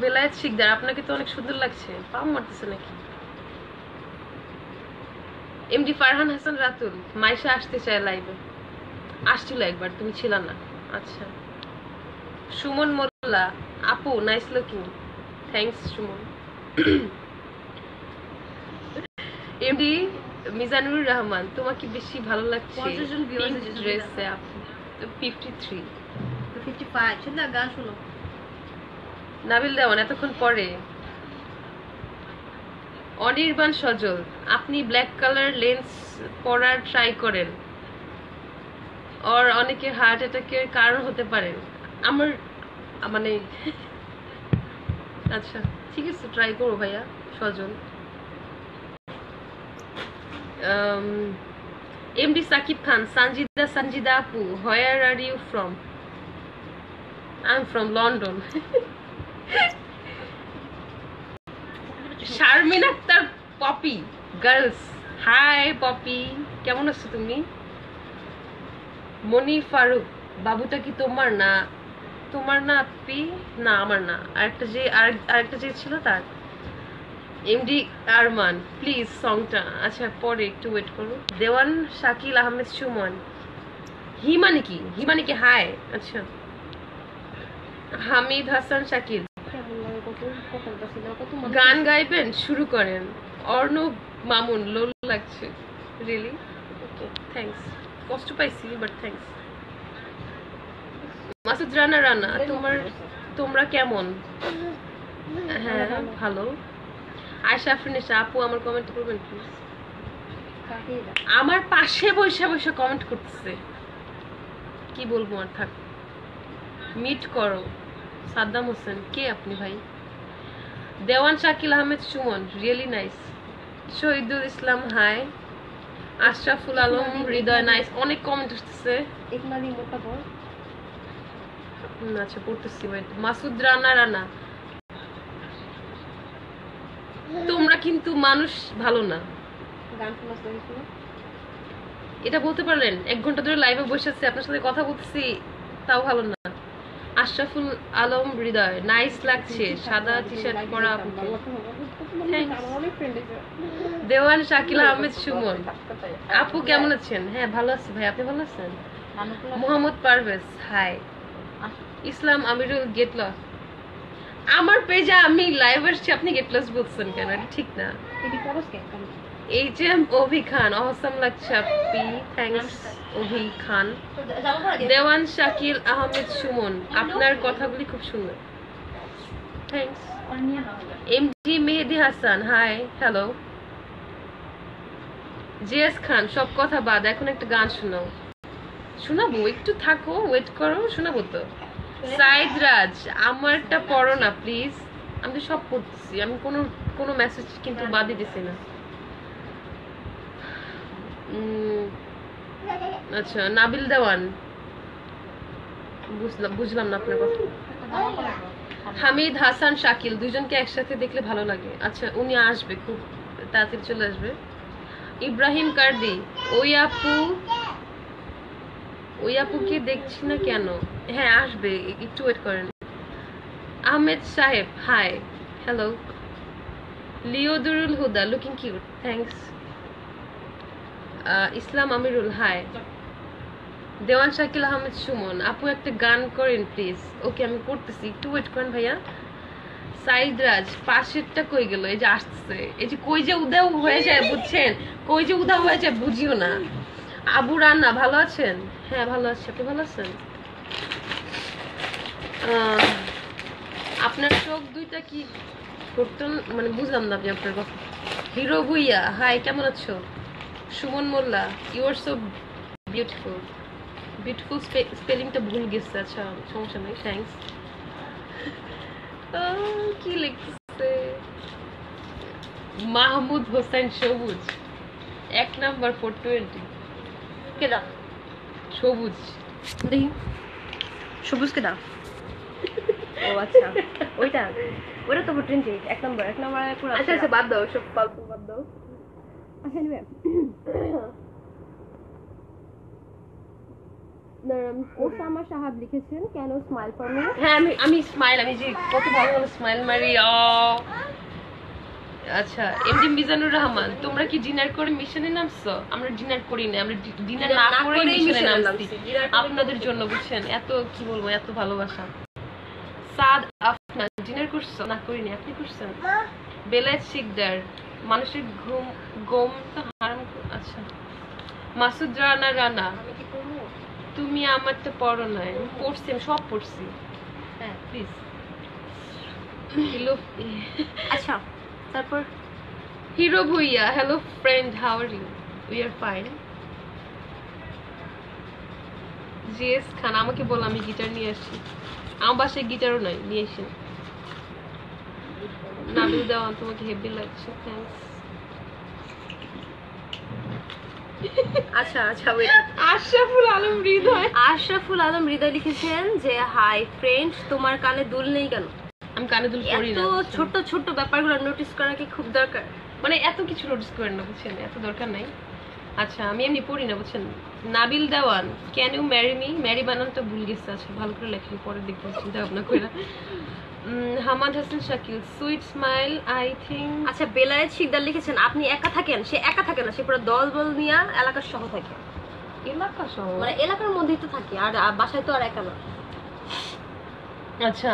বেলায়েত শিকদার, আপনাকে তো অনেক সুন্দর লাগছে, পাম মারতেছে নাকি? এমডি ফারহান হাসান রাতুল, মাইশা আসতে চায় লাইভে, আসছিল একবার, তুমি ছিল না। আচ্ছা। সুমন মোল্লা, আপু nice looking, thanks Suman. MD Mizanur Rahman, তোমাকে বেশি ভালো লাগছে 50 জন viewers পিঙ্ক ড্রেসে আপু। 53 55 শুনলা গান শুনো। নাবিল দেওয়ান, এতক্ষণ পরে। অনির্বাণ সজল, আপনি ব্ল্যাক কালার লেন্স পরার ট্রাই করেন, আর অনেকে হার্ট অ্যাটাকের কারণ হতে পারে। আমার মানে আচ্ছা ঠিক আছে, ট্রাই করো ভাইয়া সজল। এমডি সাকিব খান, সঞ্জিদা আপু, where are you from? I am from London. Sharmin Akter Popy girls, hi Popy, কেমন আছো তুমি? মনি ফারুক, বাবুটা কি তোমার না? তোমার না আপি? না আমার না, আরেকটা যে ছিল তার। এমডি আরমান, প্লিজ সংটা। আচ্ছা পরে একটু ওয়েট করো। দেওয়ান শাকিল আহমেদ সুমন, হিমানি কি হাই। আচ্ছা। হামিদ হাসান শাকিল, গান গাইবেন? শুরু করেন। অর্ণব মামুন, লোল লাগছে। রিয়েলি? ওকে থ্যাঙ্কস, কষ্ট পাইছি বাট থ্যাঙ্কস। মাসুদ রানা, তোমরা কেমন? হ্যাঁ ভালো। আয়শা আফরিনেশা আপু, আমার কমেন্ট করবেন প্লিজ। আমার পাশে বসে কমেন্ট করতেছে, কি বলবো আর, থাক। মিট করো। সাদ্দাম হোসেন, কে আপনি ভাই? দেওয়ান Shakil Ahmed Suman, really nice. Shahidul Islam high. Ashraful Alam হৃদয়, নাইস। অনেক কমেন্ট আসতেছে। আচ্ছা পড়তেছি, ওয়েট। মাসুদ রানা, তোমরা কিন্তু মানুষ ভালো না, এটা বলতে পারলেন? 1 ঘন্টা ধরে লাইভে বসে আছি, আপনার সাথে কথা বলতেছি, তাও ভালো না। আশরাফুল আলম হৃদয়, নাইস লাগছে সাদা টি শার্ট পরা আপুকে। দেওয়ান শাকিল আহমেদ সুমন, আপু কেমন আছেন? হ্যাঁ ভালো আছি ভাই, আপনি ভালো আছেন? মোহাম্মদ পারভেজ হাই। ইসলাম আমিরুল, গেট লস। আমার পেজে আমি লাইভ আসছি, আপনি গেট লস বলছেন কেন? এটা ঠিক না। এইচএম অভি খান, অসম লাগছে আপনি, থ্যাঙ্কস অভি খান। দেওয়ান শাকিল আহমেদ সুমন, আপনার কথাগুলি খুব সুন্দর, thanks. MG Mehedi Hasan high, hello. GS খান, সব কথা বাদ, এখন একটা গান শোনাবো, একটু থাকো, ওয়েট করো, শোনাবো তো। সাইদ রাজ, আমারটা পড়ো না প্লিজ। আমি তো সব পড়তেছি, আমি কোনো মেসেজ কিন্তু বাদই দিছি না। আচ্ছা নাবিল দেওয়ান, বুঝলাম না আপনার কথা। হামিদ হাসান শাকিল, দুজনকে একসাথে দেখলে ভালো লাগে। আচ্ছা উনি আসবে, খুব তাড়াতাড়ি চলে আসবে। ইব্রাহিম কার্দি, ওই আপুকে দেখছি না কেন? হ্যাঁ আসবে, একটু ওয়েট করেন। আহমেদ সাহেব হাই, হ্যালো। লিওদুরুল হুদা, লুকিং কিউট, থ্যাঙ্কস। ইসলাম আমিরুল হাই। দেওয়ান শাকিল আহমেদ সুমন, আপু একটা গান করেন প্লিজ। ওকে আমি করতেছি, একটু ওয়েট করেন ভাইয়া। সাইদ রাজ, পাশেরটা কই গেল? এই যে আসছে, এই যে কই যে উদাও হয়ে যায় বুঝছেন, কই যে উদাও হয়ে যায় বুঝিও না। আবু রান্না, ভালো আছেন? হ্যাঁ ভালো আছি, আপনি ভালো আছেন? আপনার চোখ দুইটা কি করতেন, মানে বুঝলাম না আপনি আপনার কথা। হিরো ভুইয়া হাই, কেমন আছো? সুমন মোল্লা, ইউ আর সো বিউটিফুল। স্পেলিংটা ভুল গেছে, আচ্ছা সমস্যা নেই, থ্যাঙ্কস। কি লিখছে মাহমুদ হোসেন সবুজ 1 নাম্বার 420 কেডা সবুজ দেখি সবুজ কেডা ও আচ্ছা ওইটা তো 420 1 নম্বর পুরো আচ্ছা বাদ দাও সব ফালতু বাদ দাও আচ্ছা নিবে ওসামা সাহাব লিখেছেন কেন স্মাইল ফর মি। হ্যাঁ আমি স্মাইল আমি যে কত ভালো ভালো স্মাইল মারি আচ্ছা এমডি মিজানুর রহমান তোমরা কি ডিনার করে মিশনে নামছো? আমরা ডিনার করি না, আমরা ডিনার না করে মিশনে নামছি আপনাদের জন্য, বুঝছেন? এত কি বলবো, এত ভালোবাসা। সাদ আফনান ডিনার করছো? না করিনি, আপনি করছেন? বেলায়েত শিকদার মানুষের গম তো হারাম। আচ্ছা মাসুদ রানা তুমি আমারটা পড়ো নাই, পড়ছি আমি সব পড়ছি। হ্যাঁ প্লিজ। আচ্ছা তারপর Hero Bhuiyan hello friend how are you? We are fine. GS Khan আমাকে বল আমি গিটার নিয়ে আসি। আমার বাসায় গিটারও নাই, নিয়ে আসি। নাবিল দেওয়ান তোমাকে হেভি লাগছে, থ্যাঙ্কস। আচ্ছা আশরাফুল আলম হৃদয় লিখেছেন যে হাই ফ্রেন্ডস তোমার কানে দুল নেই কেন? আমি কানে দুল পরি না। ছোট ছোট ব্যাপারগুলো নোটিস করা কি খুব দরকার? মানে এত কিছু নোটিস করেন না, বুঝছেন? এত দরকার নাই। আচ্ছা আমি এমনি পড়ি না, বুঝছেন? Nabil Dewan can you marry me? Marry বানানটা ভুল গেছে। আচ্ছা ভালো করে লেখি, পরে দেখবো, চিন্তা ভাবনা করে। Hamad Hasan Shakil sweet smile I think. আচ্ছা বেলায়েত শিকদার লিখেছেন আপনি একা থাকেন? সে একা থাকে না, সে পুরো দল বল নিয়ে এলাকার সহ থাকে। এলাকা সহ মানে এলাকার মধ্যেই তো থাকে, আর বাসায় তো আর একা না। আচ্ছা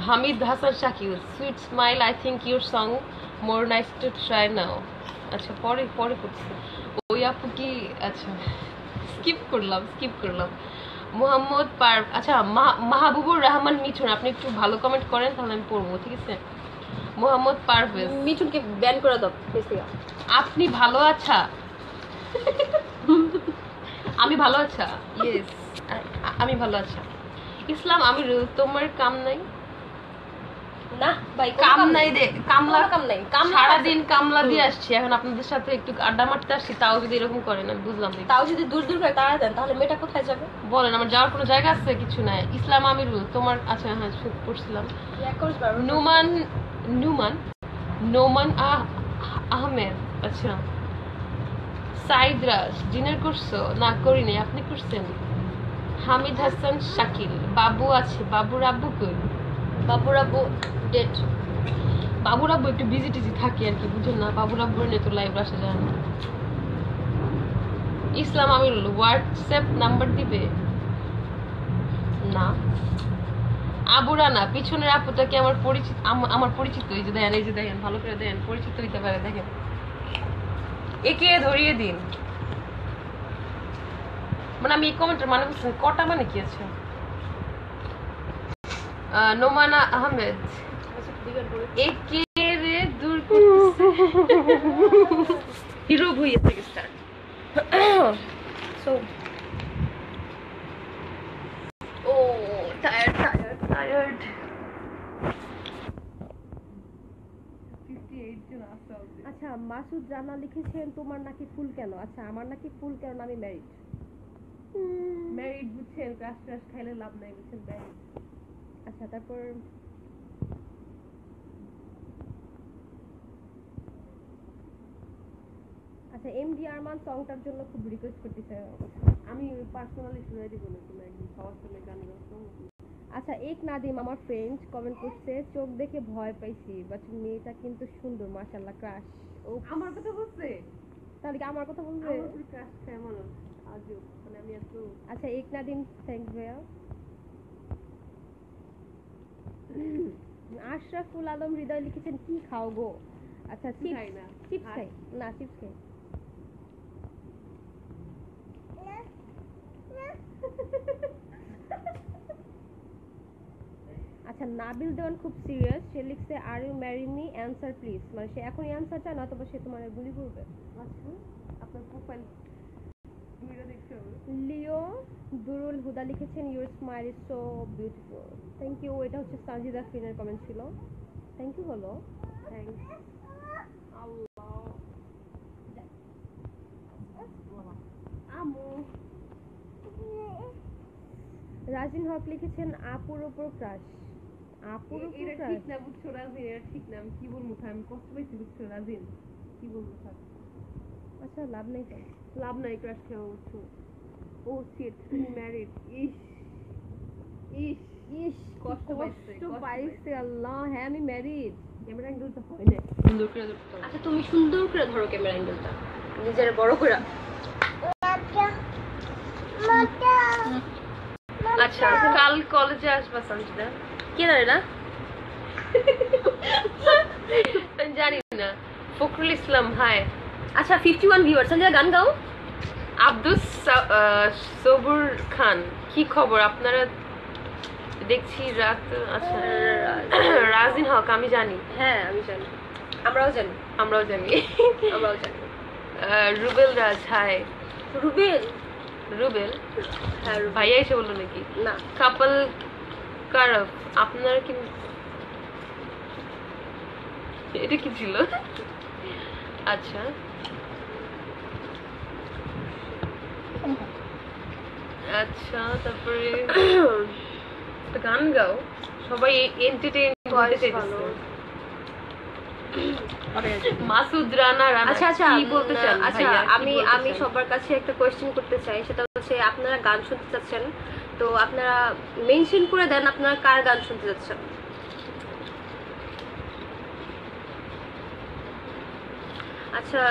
Hamid Hasan Shakil sweet smile I think your song more nice to try নাও। আচ্ছা পরে করছি ওই আপু কি। আচ্ছা স্কিপ করলাম। মোহাম্মদ আচ্ছা মাহবুবুর রহমান মিঠুন আপনি একটু ভালো কমেন্ট করেন, তাহলে আমি পড়বো, ঠিক আছে? মোহাম্মদ পারভেজ মিঠুনকে ব্যান করে দাও। আপনি ভালো আছা? আমি ভালো আছা, ইয়েস আমি ভালো আছি। ইসলাম আমি তোমার কাম নাই না ভাই, কাম নাই রে, কাম নাই। সারাদিন কামলা দিয়ে আসছি, এখন আপনাদের সাথে একটু আড্ডা মারতে আসছি, তাও যদি এরকম করেন আমি বুঝলাম না। তাও যদি দূর করে তাড়া দেন তাহলে মেয়েটা কোথায় যাবে বলেন? আমার যাওয়ার কোনো জায়গা আছে? কিছু নাই। ইসলাম আমিরুল তোমার। আচ্ছা হ্যাঁ পড়ছিলাম। নোমান আহমেদ। আচ্ছা সাইদ রাজ ডিনার করছো? না করিনি, আপনি করছেন? হামিদ হাসান শাকিল বাবু আছে, বাবুর আব্বু কই? বাবুর আব্বু ডেট। বাবুর আব্বু একটু বিজি টিজি থাকে আর কি, বুঝেন না? বাবুর আব্বু নিয়ে তো লাইভ আসা যায় না। ইসলাম আমিরুল হোয়াটসঅ্যাপ নাম্বার দিবে? না। আবুরানা পিছনের আপুটাকে আমার পরিচিত। এই যে দেখেন ভালো করে দেখেন, পরিচিত হইতে পারে। দেখেন একে ধরিয়ে দিন। মানে আমি এই কমেন্টের মানে বুঝছেন? কটা মানে কি আছে? নোমানা আহমেদ একে রে দূর করতেছে। হিরো ভুইয়া থেকে স্টার্ট। সো ও টায়ার্ড। আচ্ছা মাসুদ রানা লিখেছেন তোমার নাকি ফুল কেন? আচ্ছা আমার নাকি ফুল কেন? আমি ম্যারিড বুঝছেন? ক্রাশ খাইলে লাভ নাই, বুঝছেন? ম্যারিড। আচ্ছা তারপর আচ্ছা এমডি আরমান সংটার জন্য খুব রিকোয়েস্ট করতেছে। আমি পার্সোনালি শুনে দিব না, তুমি একদম সবার সামনে গান গাও। আচ্ছা এক নাদিম আমার ফ্রেন্ড কমেন্ট করছে চোখ দেখে ভয় পাইছি, বাট মেয়েটা কিন্তু সুন্দর মাশাআল্লাহ। ক্রাশ। ও আমার কথা বলছে? তাহলে কি আমার কথা বলবে? আমার ক্রাশ কেমন আজও, মানে আমি এত। আচ্ছা এক নাদিম থ্যাঙ্কস ভাইয়া। আশরাফুল আলম হৃদয় লিখেছেন কি খাও গো? আচ্ছা চিপস খাই। না চিপস খাই। আচ্ছা নাবিল দেওয়ান খুব সিরিয়াস, সে লিখছে are you marry me answer please. মানে সে এখনই অ্যানসার চায় না, তবে সে তোমার গুলি করবে। আচ্ছা আপনার প্রোফাইল লিও দুরুল হুদা লিখেছেন your smile is so beautiful. Thank you. এটা হচ্ছে সানজিদা ফিনের কমেন্ট ছিল। থ্যাংক ইউ হলো। থ্যাংকস। আমু রাজিন হক লিখেছেন আপুর উপর ক্রাশ। আপুর উপর ক্রাশ ঠিক না বুঝছো রাজিন, এটা ঠিক না। আমি কি বলবো, আমি কষ্ট পাইছি বুঝছো রাজিন, কি বলবো স্যার। আচ্ছা লাভ নেই তো, লাভ নাই ক্রাশ খেয়ে বুঝছো। ও শিট, তুমি ম্যারিড। ইস ইস ইস কষ্ট পাইছে, কষ্ট পাইছে আল্লাহ। হ্যাঁ আমি ম্যারিড। ক্যামেরা অ্যাঙ্গেল তো হয় না, সুন্দর করে ধরতে হবে। আচ্ছা তুমি সুন্দর করে ধরো ক্যামেরা অ্যাঙ্গেলটা, নিজের বড় করে। আচ্ছা কাল কলেজে আসবা সঞ্জিদা? কে জানে না, আমি জানি না। ফখরুল ইসলাম হাই। আচ্ছা 51 ভিউয়ার্স, সঞ্জিদা গান গাও। আব্দুস সবুর খান, কি খবর আপনারা? দেখছি রাত। আচ্ছা রাজিন হক, আমি জানি। হ্যাঁ আমি জানি, আমরাও জানি, আমরাও জানি। আমরাও জানি। রুবেল রাজ হাই। রুবেল? রুবেল হ্যাঁ রুবেল। ভাইয়া এসে বললো নাকি? না কাপল কারফ, আপনার কি এটা কি ছিল? আচ্ছা আচ্ছা তারপরে একটা গান গাও, সবাই এন্টারটেইন করতে চাইছে। মাসুদ রানা রানা, আচ্ছা আচ্ছা কি বলতে চান আচ্ছা ভাইয়া? আমি সবার কাছে একটা কোয়েশ্চেন করতে চাই, সেটা হচ্ছে আপনারা গান শুনতে চাচ্ছেন, তো আপনারা মেনশন করে দেন আপনারা কার গান শুনতে চাচ্ছেন। আচ্ছা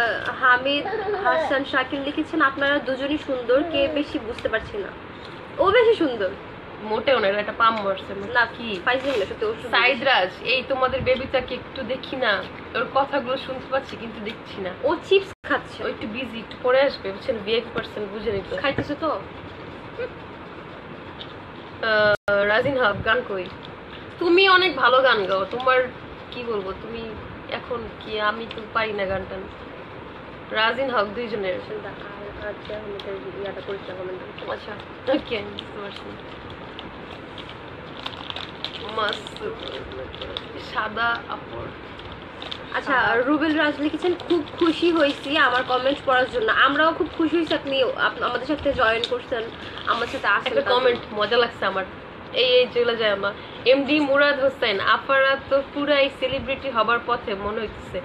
হামিদ হাসান শাকিল লিখেছেন আপনারা দুজনই সুন্দর, কে বেশি বুঝতে পারছি না। ও বেশি সুন্দর? মোটেও না, একটা পাম মরছে না কি পাইছি না সত্যি। ও সুন্দর। সাইদরাজ, এই তোমাদের বেবিটাকে একটু দেখি না, ওর কথাগুলো শুনতে পাচ্ছি কিন্তু দেখছি না। ও চিপস খাচ্ছে। ও একটু বিজি, একটু পরে আসবে বুঝছেন, ভিআইপি পার্সন, বুঝে নিত। খাইতেছে তো। রাজিন হক গান কই? তুমি অনেক ভালো গান গাও, তোমার কি বলবো, তুমি এখন কি, আমি তো পারি না গান টান। রাজিন হক দুইজনের। ইয়াটা করেছিল কমেন্ট। আচ্ছা ওকে, বুঝতে পারছি। মস্ত সাদা আপর। আচ্ছা রুবেল রাজ লিখেছেন খুব খুশি হয়েছি আমার কমেন্ট পড়ার জন্য। আমরাও খুব খুশি হয়েছি আপনি আমাদের সাথে জয়েন করছেন, আমার সাথে আসেন। একটা কমেন্ট মজা লাগছে আমার, এই চলে যায় আমার। এমডি মুরাদ হোসেন, আপারা তো পুরাই সেলিব্রিটি হবার পথে মনে হচ্ছে,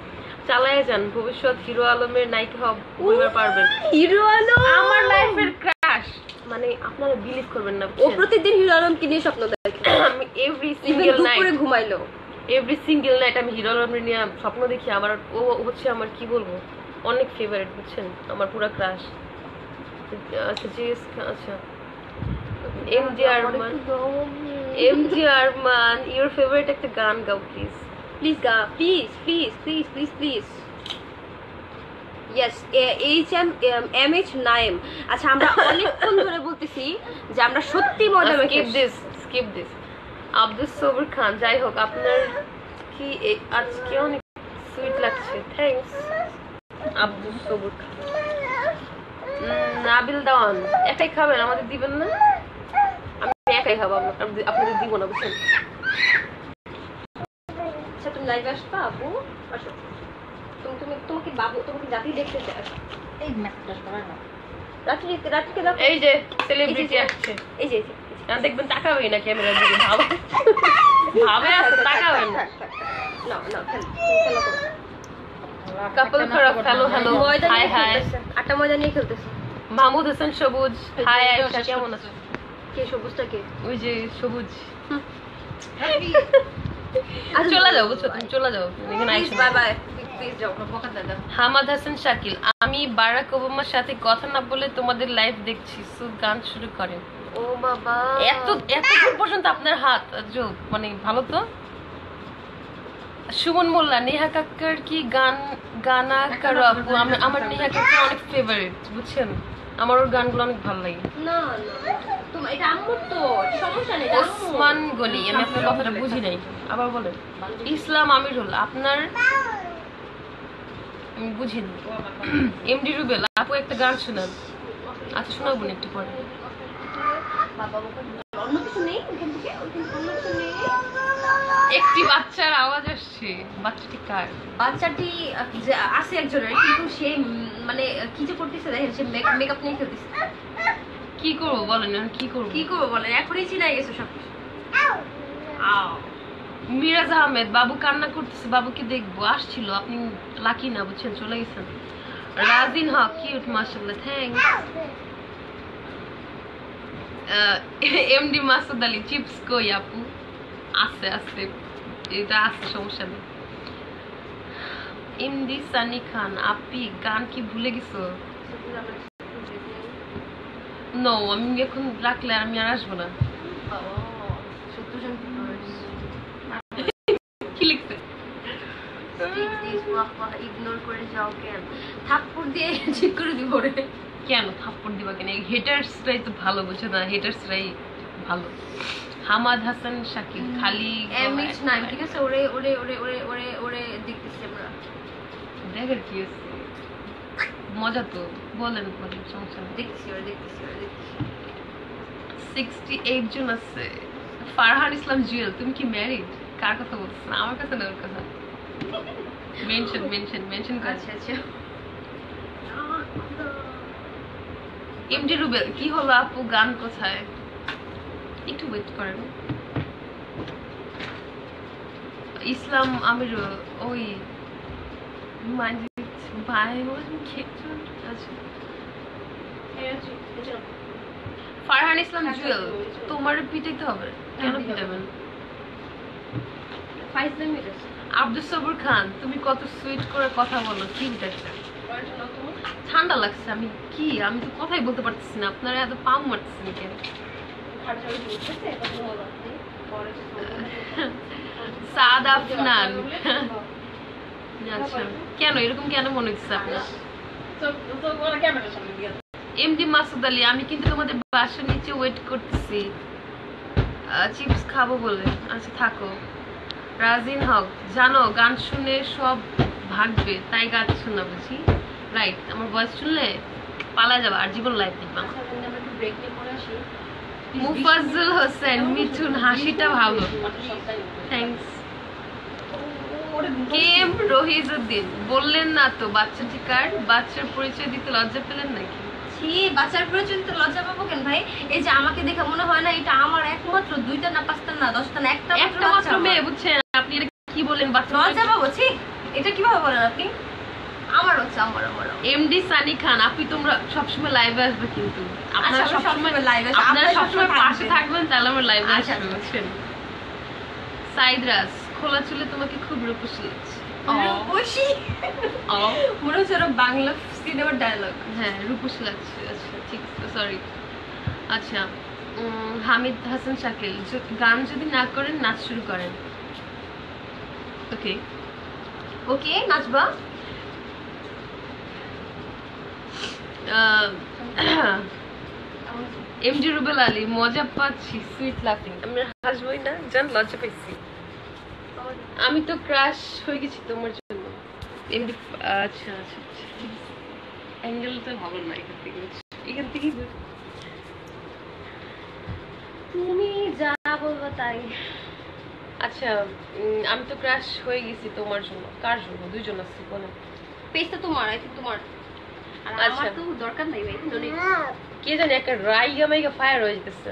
চালায় যান, ভবিষ্যৎ হিরো আলমের নায়িকা হবার পারবেন। হিরো আলম আমার লাইফের ক্রাশ, মানে আপনারা বিলিভ করবেন না, ও প্রতিদিন হিরো আলমকে নিয়ে স্বপ্ন দেখে। আমি এভরি সিঙ্গেল নাইট, ঘুমাইলো এভরি সিঙ্গেল নাইট আমি হিরো আলমের নিয়ে স্বপ্ন দেখি। আমার ও হচ্ছে আমার কি বলবো অনেক ফেভারিট বুঝছেন, আমার পুরো ক্রাশ। আচ্ছা জিএস, আচ্ছা এমজিআর মান, এমজিআর মান, ইওর ফেভারিট একটা গান গাও প্লিজ। প্লিজ গা, please please please please please. Yes HMH Naim. আচ্ছা আমরা অনেকক্ষণ ধরে বলতেছি যে আমরা সত্যি মজা মেখে। Skip this. আব্দুস সবুর খান, যাই হোক আপনার কি আজকে অনেক সুইট লাগছে, থ্যাঙ্কস। আব্দুস সবুর খান। নাবিল দাওয়ান, একাই খাবেন, আমাদের দিবেন না? আমি একাই খাবো, আপনাদের দিব না বুঝছেন। আচ্ছা তুমি লাইভ আসবা আপু? আসো। তোমাকে বাবু, তোমাকে জাতি দেখতে চাই। এই ম্যাচটা করা না। রাত্রিকে দেখো। এই যে সেলিব্রিটি আসছে, এই যে দেখবেন, তাকাবেই না ক্যামেরার দিকে, ভাবে আছে, তাকাবেন না। না না খেলা করো। কাপল খারাপ, হ্যালো হ্যালো, হাই হাই। আটা মজা নিয়ে খেলতেছে। মাহমুদ হাসান সবুজ, হাই আয়েশা, কেমন আছো? কে সবুজটা কে? ওই যে সবুজ। চলে যাও বুঝছো, তুমি চলে যাও, এখানে আইসো। বাই বাই, প্লিজ যাও। হামাদ হাসান শাকিল, আমি বারাক ওবামার সাথে কথা না বলে তোমাদের লাইভ দেখছি, সো গান শুরু করেন। ও বাবা, এত দূর পর্যন্ত আপনার হাত, মানে ভালো তো। সুমন মোল্লা, নেহা কাক্কার কি গানা কারো আপু? আমার নেহা কাক্কা অনেক ফেভারিট বুঝছেন, আমার ওর গানগুলো অনেক ভালো লাগে। না না তোমার এটা আম্মুর তো সমস্যা নেই। ওসমান গনি, আমি আপনার কথাটা বুঝি নাই, আবার বলেন। ইসলাম আমিরুল, আপনার আমি বুঝিনি। এমডি রুবেল, আপু একটা গান শোনান। আচ্ছা শোনাবো না একটু পরে। বাবা অন্য কিছু নেই ওখান থেকে, অন্য কিছু নেই। একটি বাচ্চার আওয়াজ আসছে, বাচ্চাটি কার? বাচ্চাটি আছে একজনের, কিন্তু সে মানে কি যে করতেছে দেখেন, সে মেকআপ নিয়ে খেলতেছে। কি করবো বলেন, কি করবো? কি করবো বলেন, এখনই চিনাই গেছে সবকিছু। মিরাজ আহমেদ, বাবু কান্না করতেছে, বাবুকে দেখবো আসছিল, আপনি লাকি না বুঝছেন, চলে গেছেন। রাজিন হক কিউট মাশাআল্লাহ, thanks. MD Masud Ali, chips কই আপু? আছে আছে, এটা আছে, সমস্যা নেই। এমডি সানি খান, আপি গান কি ভুলে গেছো? নো, আমি এখন রাখলে আমি আর আসবো না। কি লিখছে? ইগনোর করে যাও কেন? থাপ্পড় দিয়ে ঠিক করে দিব রে। কেন থাপ্পড় দিবা কেন? হেটার্সরাই তো ভালো, বুঝছো না? হেটার্সরাই ভালো। হামাদ হাসান শাকিল, খালি এমএইচ নাইম, ঠিক আছে? ওরে ওরে ওরে ওরে ওরে ওরে দেখতেছি আমরা। দেখার কি আছে, মজা তো, বলেন বলেন, সমস্যা নেই। দেখতেছি ওরে দেখতেছি ওরে দেখতেছি। 68 জন আছে। ফারহান ইসলাম জুয়েল, তুমি কি ম্যারিড? কার কথা বলছো? আমার কাছে না, ওর কথা। মেনশন মেনশন মেনশন কর। আচ্ছা আচ্ছা। এমডি রুবেল, কি হলো আপু, গান কোথায়? একটু ওয়েট করেন। ইসলাম আমির, ওই মাজিদ ভাই আচ্ছা। ফারহান ইসলাম জুয়েল, তোমার পিটাইতে হবে? কেন পিটাবেন? আব্দুল সবুর খান, তুমি কত সুইট করে কথা বলো, কি এটা? ঠান্ডা লাগছে, আমি তো কথাই বলতে পারতেছি না, আপনারা এত পাম মারতেছেন কেন? সাদ আফনান, আচ্ছা কেন এরকম কেন মনে হচ্ছে আপনার? এমডি মাসুদ আলী, আমি কিন্তু তোমাদের বাসার নিচে ওয়েট করতেছি, চিপস খাবো বলে। আচ্ছা থাকো। রাজিন হক, জানো গান শুনে সব ভাগবে, তাই গান শোনা বুঝি। রাইট, আমার ভয়েস শুনলে পালা যাবে, আর জীবন লাইফ দেখবা। মুফাজ্জল হোসেন মিঠুন, হাসিটা ভালো, থ্যাঙ্কস। কেম রহিজউদ্দিন, বললেন না তো বাচ্চাটি কার? বাচ্চার পরিচয় দিতে লজ্জা পেলেন নাকি? বাচ্চার পরিচয় দিতে লজ্জা পাবো কেন ভাই? এই যে আমাকে দেখে মনে হয় না এটা আমার একমাত্র 2টা না 5টা না 10টা না একটা মাত্র মেয়ে, বুঝছেন? আপনি এটা কি বলেন? বাচ্চা লজ্জা পাবো? এটা কিভাবে বলেন আপনি? আমার বাচ্চা, আমার আমার। এমডি সানি খান, আপনি তোমরা সবসময় লাইভে আসবে, কিন্তু আপনারা আচ্ছা, সবসময় লাইভে আসবে, আপনারা আপনারা সবসময় সবসময় পাশে থাকবেন, তাহলে আমরা লাইভে আচ্ছা, আসবো, বুঝছেন? সাইদ রাজ, খোলা চুলে তোমাকে খুব রূপসী লাগছে। রূপসী মনে হচ্ছে ওরা বাংলা সিনেমার ডায়লগ। হ্যাঁ, রূপসী লাগছে। আচ্ছা ঠিক আছে, সরি। আচ্ছা, হামিদ হাসান শাকিল, গান যদি না করেন নাচ শুরু করেন। ওকে ওকে, নাচবা? এমডি রুবেল আলী, মজা পাচ্ছি, সুইট লাফিং। আমি হাসবই না, জান লজ্জা পাইছি। আমি তো ক্রাশ হয়ে গেছি তোমার জন্য। এমডি, আচ্ছা আচ্ছা, অ্যাঙ্গেলটা ভালো না, এখান থেকে তুমি যা বলবা তাই। আচ্ছা, আমি তো ক্রাশ হয়ে গেছি তোমার জন্য। কার জন্য? 2 জন আছে, বলো। পেজটা তোমার, আই থিংক তোমার। আর আমার তো দরকার নাই ভাই, কে জানি একটা রাইগা মাইগা ফায়ার হয়ে যেতেছে।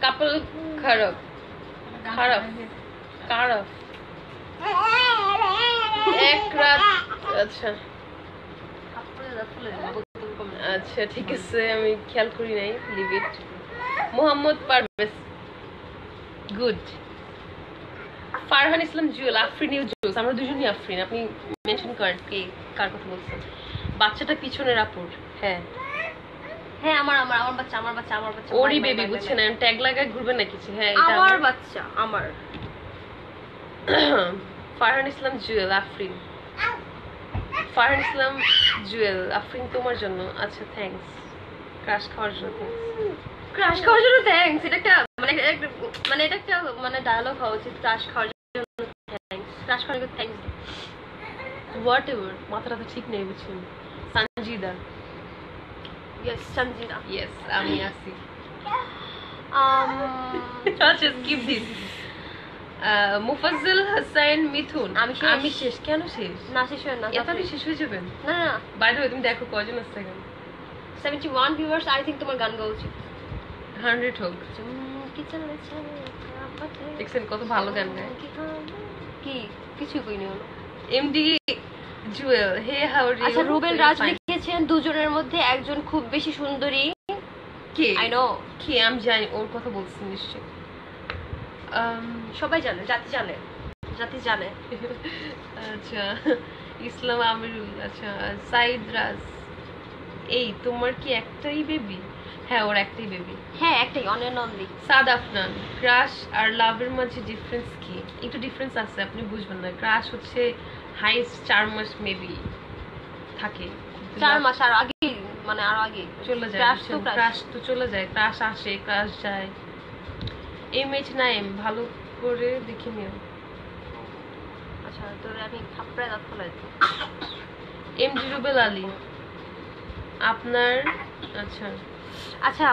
কাপল খারাপ খারাপ খারাপ এক রাত। আচ্ছা আচ্ছা ঠিক আছে, আমি খেয়াল করি নাই, leave it. Mohammad Parvez, good. Farhan Islam Jewel, Afrin Jewel, আমরা দুজনই আফরিন। আপনি মেনশন করেন কে কার কথা বলছেন। বাচ্চাটা পিছনের আপুর। হ্যাঁ হ্যাঁ, আমার আমার আমার বাচ্চা, আমার বাচ্চা, আমার বাচ্চা। ওরই বেবি, বুঝছেন? আমি ট্যাগ লাগায় ঘুরবেন না কিছু। হ্যাঁ, এটা আমার বাচ্চা, আমার। ফারহান ইসলাম জুয়েল, আফরিন। ফারহান ইসলাম জুয়েল, আফরিন তোমার জন্য। আচ্ছা থ্যাঙ্কস, ক্রাশ খাওয়ার জন্য থ্যাঙ্কস। ক্রাশ খাওয়ার জন্য থ্যাঙ্কস, এটা একটা মানে এটা একটা মানে ডায়লগ হওয়া উচিত। ক্রাশ খাওয়ার জন্য থ্যাঙ্কস, ক্রাশ খাওয়ার জন্য থ্যাঙ্কস। হোয়াট এভার, মাথাটা তো ঠিক নেই, বুঝছেন? সঞ্জিদা, ইয়েস সঞ্জিতা ইয়েস আমি আছি। um আচ্ছা স্কিপ দিস। মুফাজ্জল হাসান মিথুন আমি শেষ। আমি শেষ। কেন শেষ? না শেষ হয় না এতটাই শেষ হয়ে যাবেন? না না বাই দ্য ওয়ে তুমি দেখো কয়জন আছে এখন? 71 ভিউয়ার্স। আই থিংক তোমার গান গাওয়া উচিত। 100 হোক। কি চলেছে দেখছেন কত ভালো গান গায়। কি কিছু কইনি হলো। MD Jewel hey how are you? আচ্ছা রুবেল রাজ লিখেছেন দুজনের মধ্যে একজন খুব বেশি সুন্দরী। কে? আই নো কে আমি জানি, ওর কথা বলছি নিশ্চয়ই। সবাই জানে, জাতি জানে, জাতি জানে। আচ্ছা ইসলাম আমিরুল। আচ্ছা সাইদ রাজ এই তোমার কি একটাই বেবি? হ্যাঁ ওর একটাই বেবি। হ্যাঁ একটাই, অনেক নন্দী। সাদ আফনান ক্রাশ আর লাভের মাঝে ডিফারেন্স কি? একটু ডিফারেন্স আছে, আপনি বুঝবেন না। ক্রাশ হচ্ছে হাইস্ট 4 মাস মেবি থাকে, 4 মাস আর আগে, মানে আরো আগে চলে যায়। ক্রাশ তো চলে যায়, ক্রাশ আসে ক্রাশ যায়। এমএইচ নাইম ভালো করে দেখে নিও। আচ্ছা তোর আমি থাপড়ায় দাঁত ফেলাই দিই। এমডি রুবেল আলী আপনার আচ্ছা আচ্ছা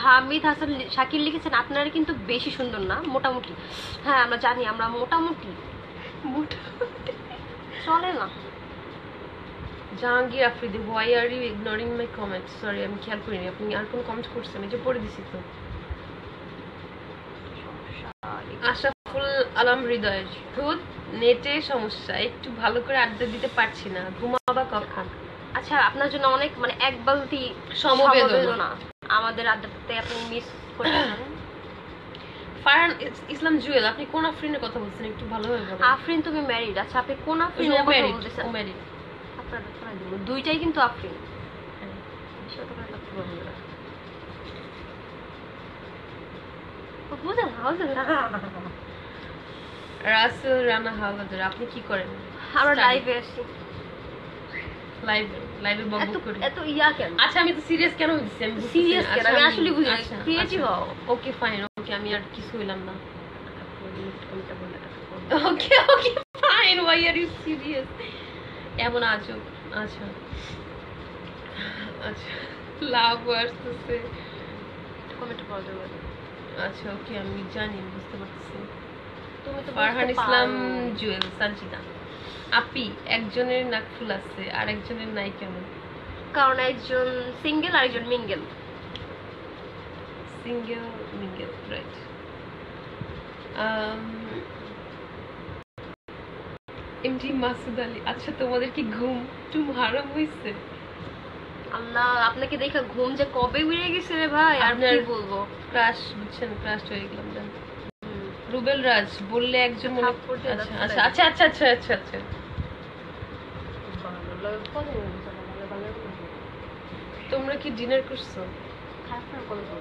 হামিদ হাসান শাকিল লিখেছেন আপনারা কিন্তু বেশি সুন্দর না, মোটামুটি। হ্যাঁ আমরা জানি, আমরা মোটামুটি চলে না। Jahangir Afridi why are you ignoring my comment? Sorry আমি খেয়াল করিনি। আপনি আর কোন কমেন্ট করছেন? এই যে পড়ে দিছি তো। আশরাফুল আলম হৃদয় খুদ নেটে সমস্যা, একটু ভালো করে আড্ডা দিতে পারছি না, ঘুমাবা কখন? আচ্ছা আপনার জন্য অনেক মানে এক বালতি সমবেদনা আমাদের আড্ডাতে আপনি মিস করছেন। ফারহান ইসলাম জুয়েল আপনি কোন আফরিনের কথা বলছেন একটু ভালোভাবে বলুন। আফরিন তুমি ম্যারিড? আচ্ছা আপনি কোন আফরিনের কথা বলতেছেন? ও ম্যারিড। আপনারা শোনাই দিব দুইটাই কিন্তু আফরিন। সেটা করে করতে পারবো না। ও বুঝেন হাউজে না। রাসেল রানা হাওলাদার আপনি কি করেন? আমরা লাইভে আসি। লাইভে বকবক করি। এত ইয়া কেন? আচ্ছা আমি তো সিরিয়াস কেন হইছি? আমি সিরিয়াস কেন? আমি আসলে বুঝি না। ক্রিয়েটিভ হও। ওকে ফাইন, ওকে আমি আর কিছু হইলাম না। Okay okay fine, why are you serious? এমন আজব। আচ্ছা আচ্ছা লাভ আসতেছে কমেন্ট করে দেবো। আচ্ছা ওকে আমি জানি, বুঝতে পারছি। তুমি তো ফারহান ইসলাম জুয়েল সঞ্চিতা আপি একজনের নাক ফুল আছে আর একজনের নাই কেন? কারণ একজন সিঙ্গেল আর একজন mingle. Single mingle right. MD Masud Ali আচ্ছা তোমাদের কি ঘুম টুম হারাম হইছে? আল্লাহ আপনাকে দেখে ঘুম যে কবে উড়ে গেছে রে ভাই, আর কি বলবো। ক্রাশ বুঝছেন, ক্রাশ হয়ে গেলাম জান। রুবেল রাজ বললে একজন মনে আচ্ছা আচ্ছা আচ্ছা আচ্ছা আচ্ছা আচ্ছা তোমরা কি ডিনার করছো? খারাপ করে বলবো